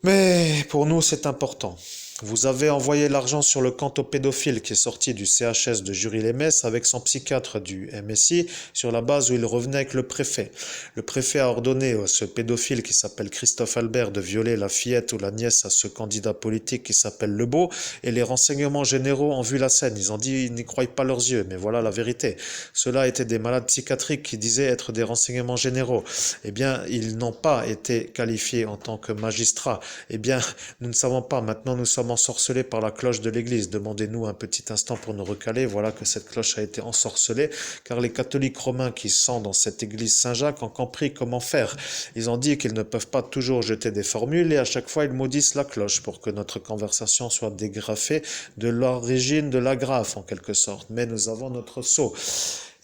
Mais pour nous, c'est important. Vous avez envoyé l'argent sur le compte au pédophile qui est sorti du CHS de Jury-les-Messes avec son psychiatre du MSI sur la base où il revenait avec le préfet. Le préfet a ordonné à ce pédophile qui s'appelle Christophe Albert de violer la fillette ou la nièce à ce candidat politique qui s'appelle Lebeau et les renseignements généraux ont vu la scène. Ils ont dit ils n'y croient pas leurs yeux, mais voilà la vérité. Ceux-là étaient des malades psychiatriques qui disaient être des renseignements généraux. Eh bien, ils n'ont pas été qualifiés en tant que magistrats. Eh bien, nous ne savons pas. Maintenant, nous sommes ensorcelés par la cloche de l'église. Demandez-nous un petit instant pour nous recaler. Voilà que cette cloche a été ensorcelée, car les catholiques romains qui sont dans cette église Saint-Jacques ont compris comment faire. Ils ont dit qu'ils ne peuvent pas toujours jeter des formules et à chaque fois ils maudissent la cloche pour que notre conversation soit dégrafée de l'origine de l'agrafe en quelque sorte. Mais nous avons notre sceau.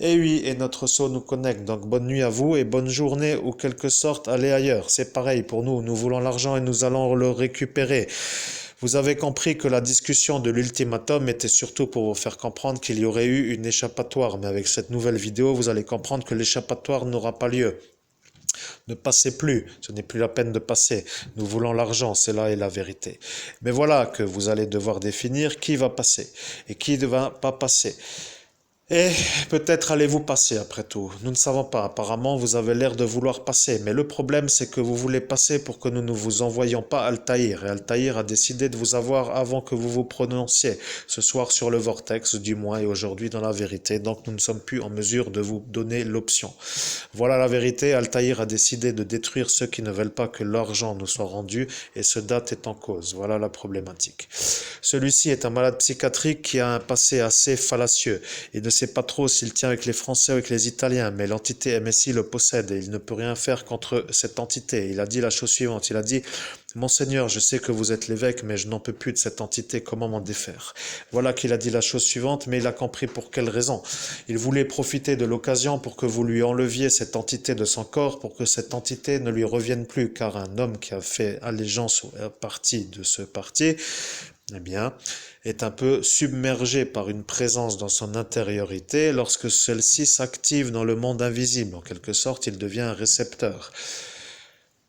Et oui, et notre sceau nous connecte. Donc bonne nuit à vous et bonne journée ou quelque sorte allez ailleurs. C'est pareil pour nous. Nous voulons l'argent et nous allons le récupérer. Vous avez compris que la discussion de l'ultimatum était surtout pour vous faire comprendre qu'il y aurait eu une échappatoire. Mais avec cette nouvelle vidéo, vous allez comprendre que l'échappatoire n'aura pas lieu. Ne passez plus, ce n'est plus la peine de passer. Nous voulons l'argent, c'est là est la vérité. Mais voilà que vous allez devoir définir qui va passer et qui ne va pas passer. Et peut-être allez-vous passer après tout. Nous ne savons pas. Apparemment, vous avez l'air de vouloir passer. Mais le problème, c'est que vous voulez passer pour que nous ne vous envoyions pas Altaïr. Et Altaïr a décidé de vous avoir avant que vous vous prononciez. Ce soir sur le vortex, du moins, et aujourd'hui dans la vérité. Donc, nous ne sommes plus en mesure de vous donner l'option. Voilà la vérité. Altaïr a décidé de détruire ceux qui ne veulent pas que l'argent nous soit rendu. Et ce date est en cause. Voilà la problématique. Celui-ci est un malade psychiatrique qui a un passé assez fallacieux. Il ne sait pas trop s'il tient avec les Français ou avec les Italiens, mais l'entité MSI le possède et il ne peut rien faire contre cette entité. Il a dit la chose suivante, il a dit « Monseigneur, je sais que vous êtes l'évêque, mais je n'en peux plus de cette entité, comment m'en défaire ?» Voilà qu'il a dit la chose suivante, mais il a compris pour quelle raison. Il voulait profiter de l'occasion pour que vous lui enleviez cette entité de son corps, pour que cette entité ne lui revienne plus, car un homme qui a fait allégeance au parti de ce parti, eh bien, est un peu submergé par une présence dans son intériorité lorsque celle-ci s'active dans le monde invisible. En quelque sorte, il devient un récepteur.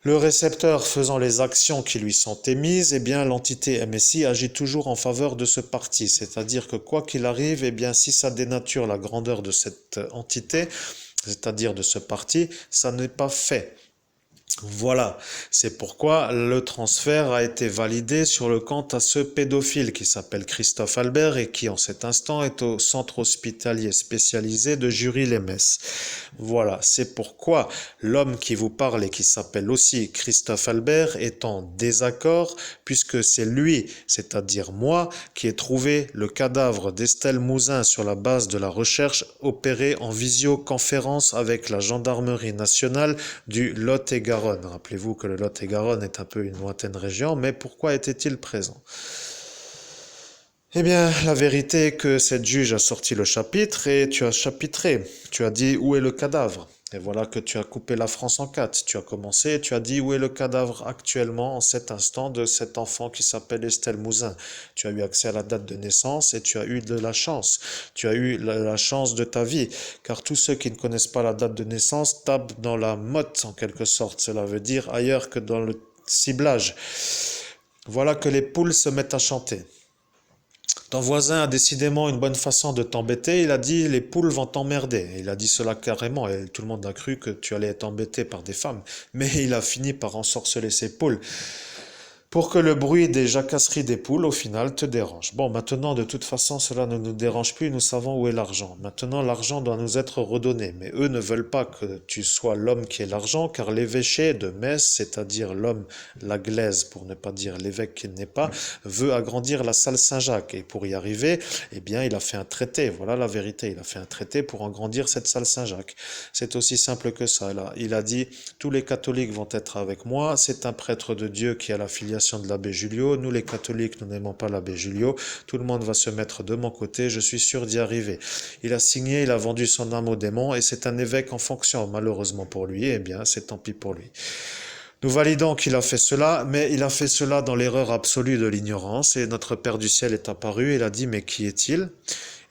Le récepteur faisant les actions qui lui sont émises, eh bien l'entité MSI agit toujours en faveur de ce parti. C'est-à-dire que quoi qu'il arrive, eh bien si ça dénature la grandeur de cette entité, c'est-à-dire de ce parti, ça n'est pas fait. Voilà, c'est pourquoi le transfert a été validé sur le compte à ce pédophile qui s'appelle Christophe Albert et qui en cet instant est au centre hospitalier spécialisé de Jury-les-Messes. Voilà, c'est pourquoi l'homme qui vous parle et qui s'appelle aussi Christophe Albert est en désaccord puisque c'est lui, c'est-à-dire moi, qui ai trouvé le cadavre d'Estelle Mouzin sur la base de la recherche opérée en visioconférence avec la gendarmerie nationale du Lot-et-Garonne. Rappelez-vous que le Lot-et-Garonne est un peu une lointaine région, mais pourquoi était-il présent? Eh bien, la vérité est que cette juge a sorti le chapitre et tu as chapitré. Tu as dit où est le cadavre. Et voilà que tu as coupé la France en quatre. Tu as commencé et tu as dit où est le cadavre actuellement en cet instant de cet enfant qui s'appelle Estelle Mouzin. Tu as eu accès à la date de naissance et tu as eu de la chance. Tu as eu la chance de ta vie. Car tous ceux qui ne connaissent pas la date de naissance tapent dans la motte en quelque sorte. Cela veut dire ailleurs que dans le ciblage. Voilà que les poules se mettent à chanter. Ton voisin a décidément une bonne façon de t'embêter. Il a dit les poules vont t'emmerder. Il a dit cela carrément et tout le monde a cru que tu allais être embêté par des femmes. Mais il a fini par ensorceler ses poules pour que le bruit des jacasseries des poules, au final, te dérange. Bon, maintenant, de toute façon, cela ne nous dérange plus, nous savons où est l'argent. Maintenant, l'argent doit nous être redonné, mais eux ne veulent pas que tu sois l'homme qui ait l'argent, car l'évêché de Metz, c'est-à-dire l'homme, la glaise, pour ne pas dire l'évêque qui n'est pas, veut agrandir la salle Saint-Jacques. Et pour y arriver, eh bien, il a fait un traité, voilà la vérité, il a fait un traité pour agrandir cette salle Saint-Jacques. C'est aussi simple que ça, là. Il a dit, tous les catholiques vont être avec moi, c'est un prêtre de Dieu qui a la filiation de l'abbé Julio. Nous, les catholiques, nous n'aimons pas l'abbé Julio. Tout le monde va se mettre de mon côté. Je suis sûr d'y arriver. Il a signé, il a vendu son âme au démon et c'est un évêque en fonction. Malheureusement pour lui, eh bien, c'est tant pis pour lui. Nous validons qu'il a fait cela, mais il a fait cela dans l'erreur absolue de l'ignorance et notre Père du ciel est apparu et il a dit, mais qui est-il?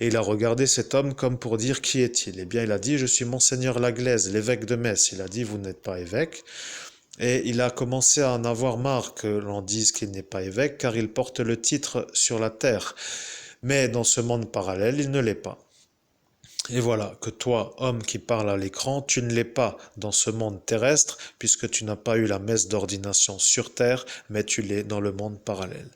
Et il a regardé cet homme comme pour dire, qui est-il? Eh bien, il a dit, je suis Monseigneur Laglaise, l'évêque de Metz. Il a dit, vous n'êtes pas évêque. Et il a commencé à en avoir marre que l'on dise qu'il n'est pas évêque, car il porte le titre sur la terre. Mais dans ce monde parallèle, il ne l'est pas. Et voilà, que toi, homme qui parle à l'écran, tu ne l'es pas dans ce monde terrestre, puisque tu n'as pas eu la messe d'ordination sur terre, mais tu l'es dans le monde parallèle.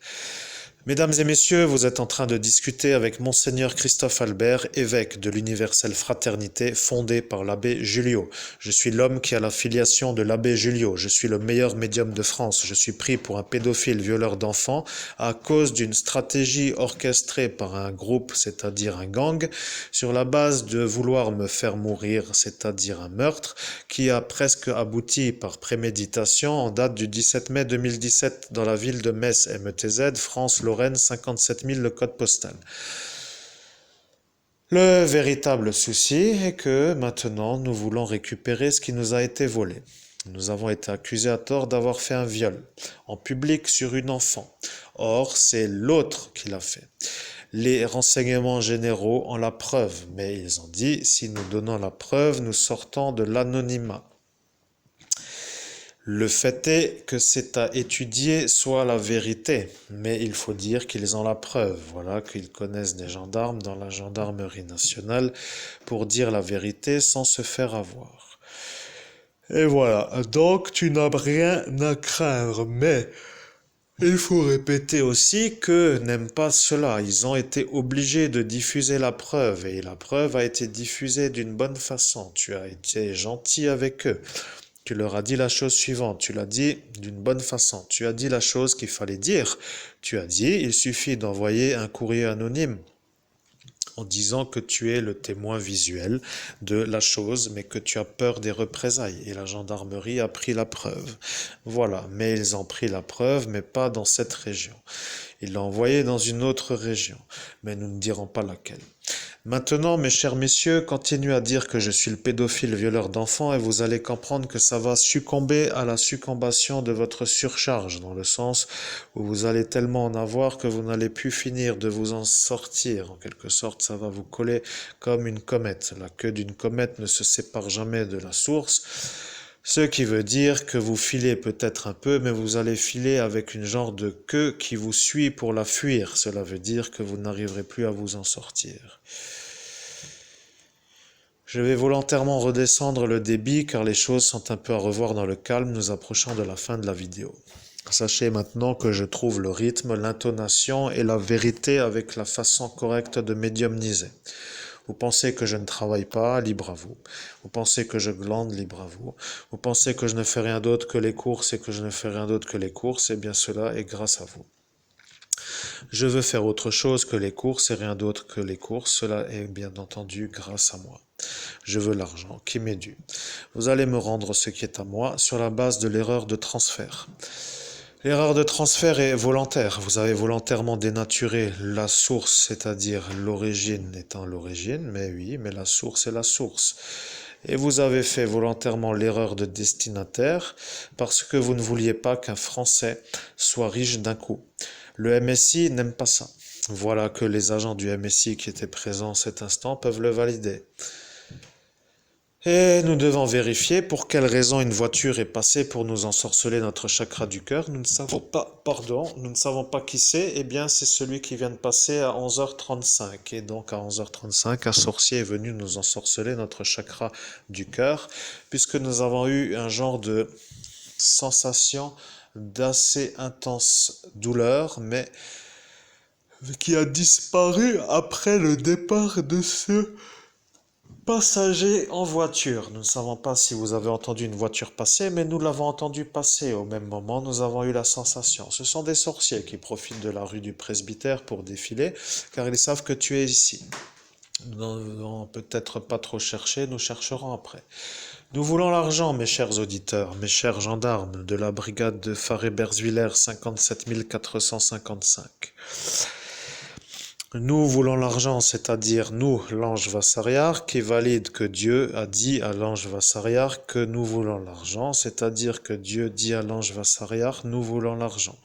Mesdames et messieurs, vous êtes en train de discuter avec Monseigneur Christophe Albert, évêque de l'Universelle Fraternité fondée par l'abbé Julio. Je suis l'homme qui a la filiation de l'abbé Julio. Je suis le meilleur médium de France. Je suis pris pour un pédophile violeur d'enfants à cause d'une stratégie orchestrée par un groupe, c'est-à-dire un gang, sur la base de vouloir me faire mourir, c'est-à-dire un meurtre, qui a presque abouti par préméditation en date du 17 mai 2017 dans la ville de Metz, METZ, France, Lorraine, 57 000 le code postal. Le véritable souci est que maintenant nous voulons récupérer ce qui nous a été volé. Nous avons été accusés à tort d'avoir fait un viol en public sur une enfant. Or, c'est l'autre qui l'a fait. Les renseignements généraux ont la preuve, mais ils ont dit, si nous donnons la preuve, nous sortons de l'anonymat. Le fait est que c'est à étudier soit la vérité, mais il faut dire qu'ils ont la preuve. Voilà, qu'ils connaissent des gendarmes dans la gendarmerie nationale pour dire la vérité sans se faire avoir. Et voilà, donc tu n'as rien à craindre, mais il faut répéter aussi que n'aiment pas cela. Ils ont été obligés de diffuser la preuve et la preuve a été diffusée d'une bonne façon. Tu as été gentil avec eux. Tu leur as dit la chose suivante, tu l'as dit d'une bonne façon, tu as dit la chose qu'il fallait dire. Tu as dit, il suffit d'envoyer un courrier anonyme en disant que tu es le témoin visuel de la chose, mais que tu as peur des représailles. Et la gendarmerie a pris la preuve. Voilà, mais ils ont pris la preuve, mais pas dans cette région. Ils l'ont envoyé dans une autre région, mais nous ne dirons pas laquelle. Maintenant, mes chers messieurs, continuez à dire que je suis le pédophile violeur d'enfants et vous allez comprendre que ça va succomber à la succombation de votre surcharge, dans le sens où vous allez tellement en avoir que vous n'allez plus finir de vous en sortir. En quelque sorte, ça va vous coller comme une comète. La queue d'une comète ne se sépare jamais de la source. Ce qui veut dire que vous filez peut-être un peu, mais vous allez filer avec une genre de queue qui vous suit pour la fuir. Cela veut dire que vous n'arriverez plus à vous en sortir. Je vais volontairement redescendre le débit car les choses sont un peu à revoir dans le calme, nous approchons de la fin de la vidéo. Sachez maintenant que je trouve le rythme, l'intonation et la vérité avec la façon correcte de médiumniser. Vous pensez que je ne travaille pas, libre à vous. Vous pensez que je glande, libre à vous. Vous pensez que je ne fais rien d'autre que les courses et que je ne fais rien d'autre que les courses, eh bien cela est grâce à vous. Je veux faire autre chose que les courses et rien d'autre que les courses, cela est bien entendu grâce à moi. Je veux l'argent qui m'est dû. Vous allez me rendre ce qui est à moi sur la base de l'erreur de transfert. L'erreur de transfert est volontaire. Vous avez volontairement dénaturé la source, c'est-à-dire l'origine étant l'origine, mais oui, mais la source est la source. Et vous avez fait volontairement l'erreur de destinataire parce que vous ne vouliez pas qu'un Français soit riche d'un coup. Le MSI n'aime pas ça. Voilà que les agents du MSI qui étaient présents cet instant peuvent le valider. Et nous devons vérifier pour quelle raison une voiture est passée pour nous ensorceler notre chakra du cœur. Nous ne savons pas, nous ne savons pas qui c'est. Eh bien, c'est celui qui vient de passer à 11h35. Et donc, à 11h35, un sorcier est venu nous ensorceler notre chakra du cœur, puisque nous avons eu un genre de sensation d'assez intense douleur, mais qui a disparu après le départ de ce passager en voiture. Nous ne savons pas si vous avez entendu une voiture passer, mais nous l'avons entendu passer au même moment. Nous avons eu la sensation. Ce sont des sorciers qui profitent de la rue du presbytère pour défiler, car ils savent que tu es ici. Nous n'allons peut-être pas trop chercher, nous chercherons après. Nous voulons l'argent, mes chers auditeurs, mes chers gendarmes de la brigade de Faré-Bersviller 57 455. Nous voulons l'argent, c'est-à-dire nous, l'ange Vassariar, qui valide que Dieu a dit à l'ange Vassariar que nous voulons l'argent, c'est-à-dire que Dieu dit à l'ange Vassariar, nous voulons l'argent.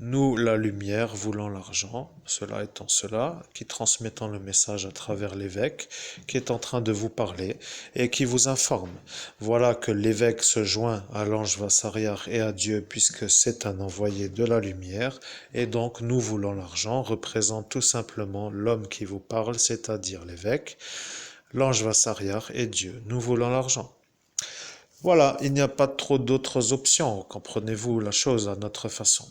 Nous, la lumière, voulons l'argent, cela étant cela, qui transmettant le message à travers l'évêque, qui est en train de vous parler et qui vous informe. Voilà que l'évêque se joint à l'ange Vassariar et à Dieu puisque c'est un envoyé de la lumière, et donc nous voulons l'argent représente tout simplement l'homme qui vous parle, c'est-à-dire l'évêque, l'ange Vassariar et Dieu. Nous voulons l'argent. Voilà, il n'y a pas trop d'autres options, comprenez-vous la chose à notre façon.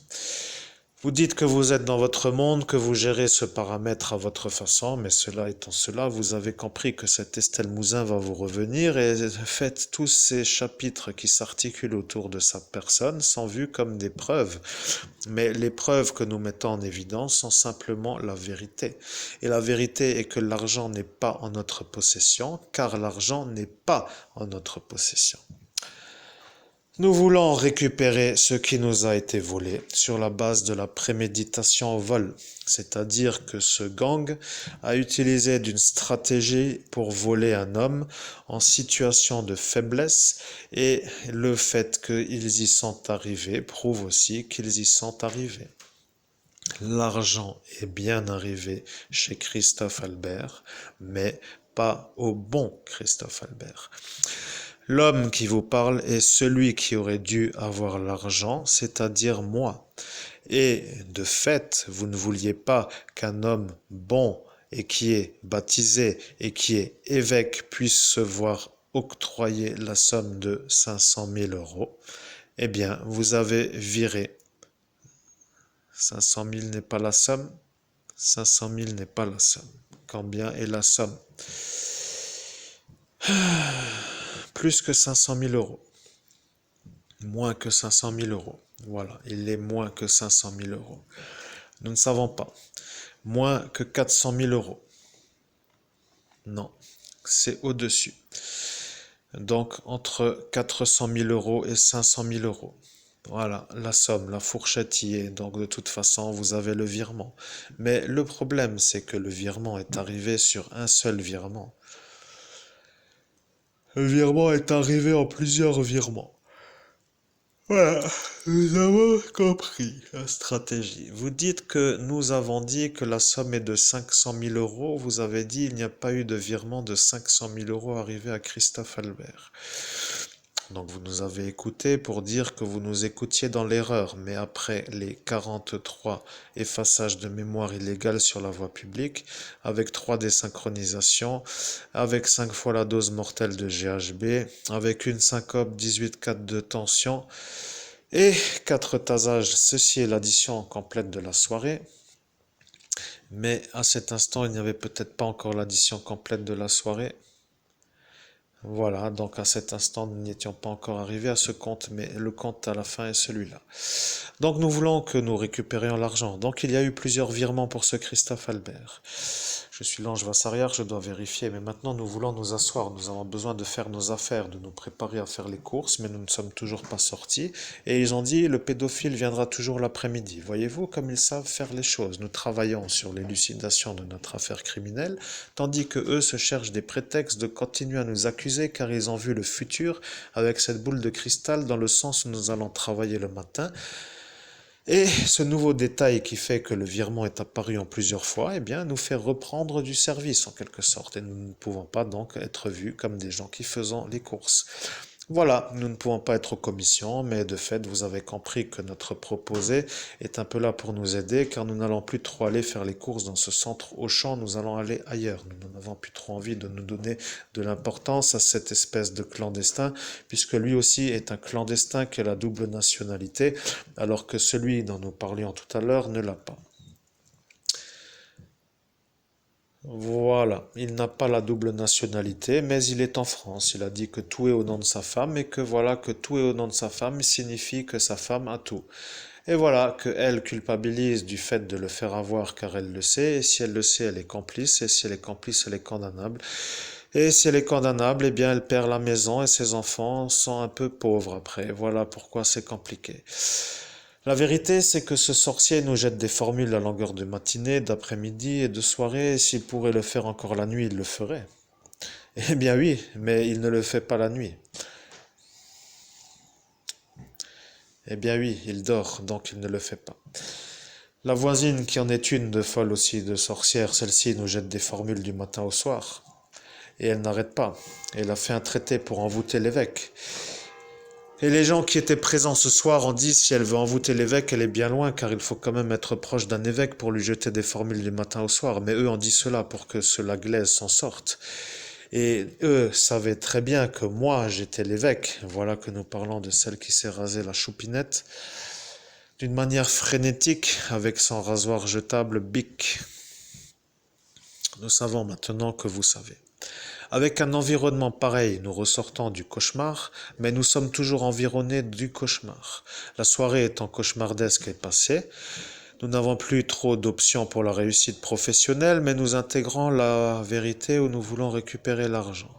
Vous dites que vous êtes dans votre monde, que vous gérez ce paramètre à votre façon, mais cela étant cela, vous avez compris que cet Estelle Mouzin va vous revenir et faites tous ces chapitres qui s'articulent autour de sa personne sont vus comme des preuves. Mais les preuves que nous mettons en évidence sont simplement la vérité. Et la vérité est que l'argent n'est pas en notre possession, car l'argent n'est pas en notre possession. Nous voulons récupérer ce qui nous a été volé sur la base de la préméditation au vol, c'est-à-dire que ce gang a utilisé d'une stratégie pour voler un homme en situation de faiblesse et le fait qu'ils y sont arrivés prouve aussi qu'ils y sont arrivés. L'argent est bien arrivé chez Christophe Albert, mais pas au bon Christophe Albert. L'homme qui vous parle est celui qui aurait dû avoir l'argent, c'est-à-dire moi. Et de fait, vous ne vouliez pas qu'un homme bon et qui est baptisé et qui est évêque puisse se voir octroyer la somme de 500 000 euros. Eh bien, vous avez viré. 500 000 n'est pas la somme. 500 000 n'est pas la somme. Combien est la somme? Plus que 500 000 euros. Moins que 500 000 euros. Voilà, il est moins que 500 000 euros. Nous ne savons pas. Moins que 400 000 euros. Non, c'est au-dessus. Donc, entre 400 000 euros et 500 000 euros. Voilà, la somme, la fourchette y est. Donc, de toute façon, vous avez le virement. Mais le problème, c'est que le virement est arrivé sur un seul virement. Le virement est arrivé en plusieurs virements. Voilà, nous avons compris la stratégie. Vous dites que nous avons dit que la somme est de 500 000 euros. Vous avez dit qu'il n'y a pas eu de virement de 500 000 euros arrivé à Christophe Albert. Donc vous nous avez écoutés pour dire que vous nous écoutiez dans l'erreur, mais après les 43 effaçages de mémoire illégale sur la voie publique, avec 3 désynchronisations, avec 5 fois la dose mortelle de GHB, avec une syncope, 18,4 de tension et 4 tasages, ceci est l'addition complète de la soirée. Mais à cet instant, il n'y avait peut-être pas encore l'addition complète de la soirée. Voilà, donc à cet instant, nous n'étions pas encore arrivés à ce compte, mais le compte à la fin est celui-là. Donc nous voulons que nous récupérions l'argent. Donc il y a eu plusieurs virements pour ce Christophe Albert. Je suis l'ange Vassariard, je dois vérifier, mais maintenant nous voulons nous asseoir. Nous avons besoin de faire nos affaires, de nous préparer à faire les courses, mais nous ne sommes toujours pas sortis. Et ils ont dit, le pédophile viendra toujours l'après-midi. Voyez-vous comme ils savent faire les choses. Nous travaillons sur l'élucidation de notre affaire criminelle, tandis que eux se cherchent des prétextes de continuer à nous accuser car ils ont vu le futur avec cette boule de cristal dans le sens où nous allons travailler le matin. Et ce nouveau détail qui fait que le virement est apparu en plusieurs fois, eh bien, nous fait reprendre du service en quelque sorte. Et nous ne pouvons pas donc être vus comme des gens qui faisons les courses. Voilà, nous ne pouvons pas être aux commissions, mais de fait, vous avez compris que notre proposé est un peu là pour nous aider, car nous n'allons plus trop aller faire les courses dans ce centre Auchan, nous allons aller ailleurs. Nous n'avons plus trop envie de nous donner de l'importance à cette espèce de clandestin, puisque lui aussi est un clandestin qui a la double nationalité, alors que celui dont nous parlions tout à l'heure ne l'a pas. Voilà, il n'a pas la double nationalité, mais il est en France. Il a dit que tout est au nom de sa femme et que voilà que tout est au nom de sa femme signifie que sa femme a tout. Et voilà que elle culpabilise du fait de le faire avoir car elle le sait, et si elle le sait, elle est complice, et si elle est complice, elle est condamnable. Et si elle est condamnable, eh bien elle perd la maison et ses enfants sont un peu pauvres après. Voilà pourquoi c'est compliqué. La vérité, c'est que ce sorcier nous jette des formules à longueur de matinée, d'après-midi et de soirée, et s'il pourrait le faire encore la nuit, il le ferait. Eh bien oui, mais il ne le fait pas la nuit. Eh bien oui, il dort, donc il ne le fait pas. La voisine, qui en est une de folle aussi, de sorcière, celle-ci nous jette des formules du matin au soir. Et elle n'arrête pas. Elle a fait un traité pour envoûter l'évêque. Et les gens qui étaient présents ce soir ont dit si elle veut envoûter l'évêque, elle est bien loin, car il faut quand même être proche d'un évêque pour lui jeter des formules du matin au soir. Mais eux ont dit cela pour que cela glaise s'en sorte. Et eux savaient très bien que moi, j'étais l'évêque. Voilà que nous parlons de celle qui s'est rasée la choupinette d'une manière frénétique avec son rasoir jetable Bic. Nous savons maintenant que vous savez. Avec un environnement pareil, nous ressortons du cauchemar, mais nous sommes toujours environnés du cauchemar. La soirée étant cauchemardesque est passée. Nous n'avons plus trop d'options pour la réussite professionnelle, mais nous intégrons la vérité où nous voulons récupérer l'argent.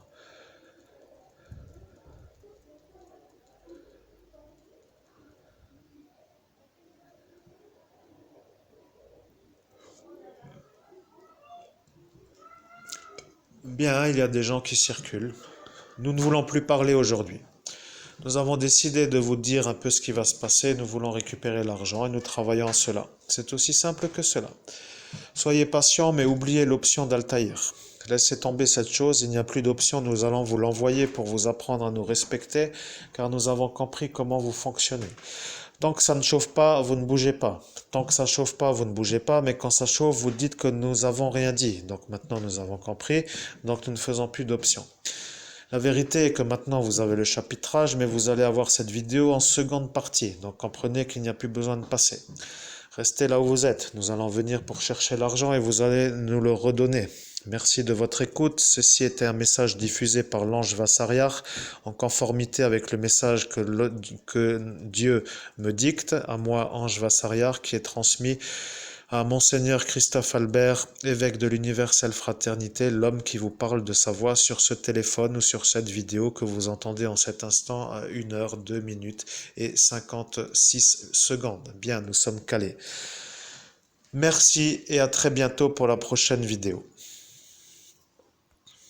Bien, il y a des gens qui circulent. Nous ne voulons plus parler aujourd'hui. Nous avons décidé de vous dire un peu ce qui va se passer. Nous voulons récupérer l'argent et nous travaillons à cela. C'est aussi simple que cela. Soyez patient, mais oubliez l'option d'Altaïr. Laissez tomber cette chose, il n'y a plus d'option, nous allons vous l'envoyer pour vous apprendre à nous respecter, car nous avons compris comment vous fonctionnez. Tant que ça ne chauffe pas, vous ne bougez pas. Tant que ça chauffe pas, vous ne bougez pas, mais quand ça chauffe, vous dites que nous n'avons rien dit. Donc maintenant, nous avons compris, donc nous ne faisons plus d'options. La vérité est que maintenant vous avez le chapitrage, mais vous allez avoir cette vidéo en seconde partie. Donc comprenez qu'il n'y a plus besoin de passer. Restez là où vous êtes. Nous allons venir pour chercher l'argent et vous allez nous le redonner. Merci de votre écoute. Ceci était un message diffusé par l'ange Vassariard en conformité avec le message que Dieu me dicte, à moi, ange Vassariard, qui est transmis à Monseigneur Christophe Albert, évêque de l'Universelle Fraternité, l'homme qui vous parle de sa voix sur ce téléphone ou sur cette vidéo que vous entendez en cet instant à 1 heure, 2 minutes et 56 secondes. Bien, nous sommes calés. Merci et à très bientôt pour la prochaine vidéo.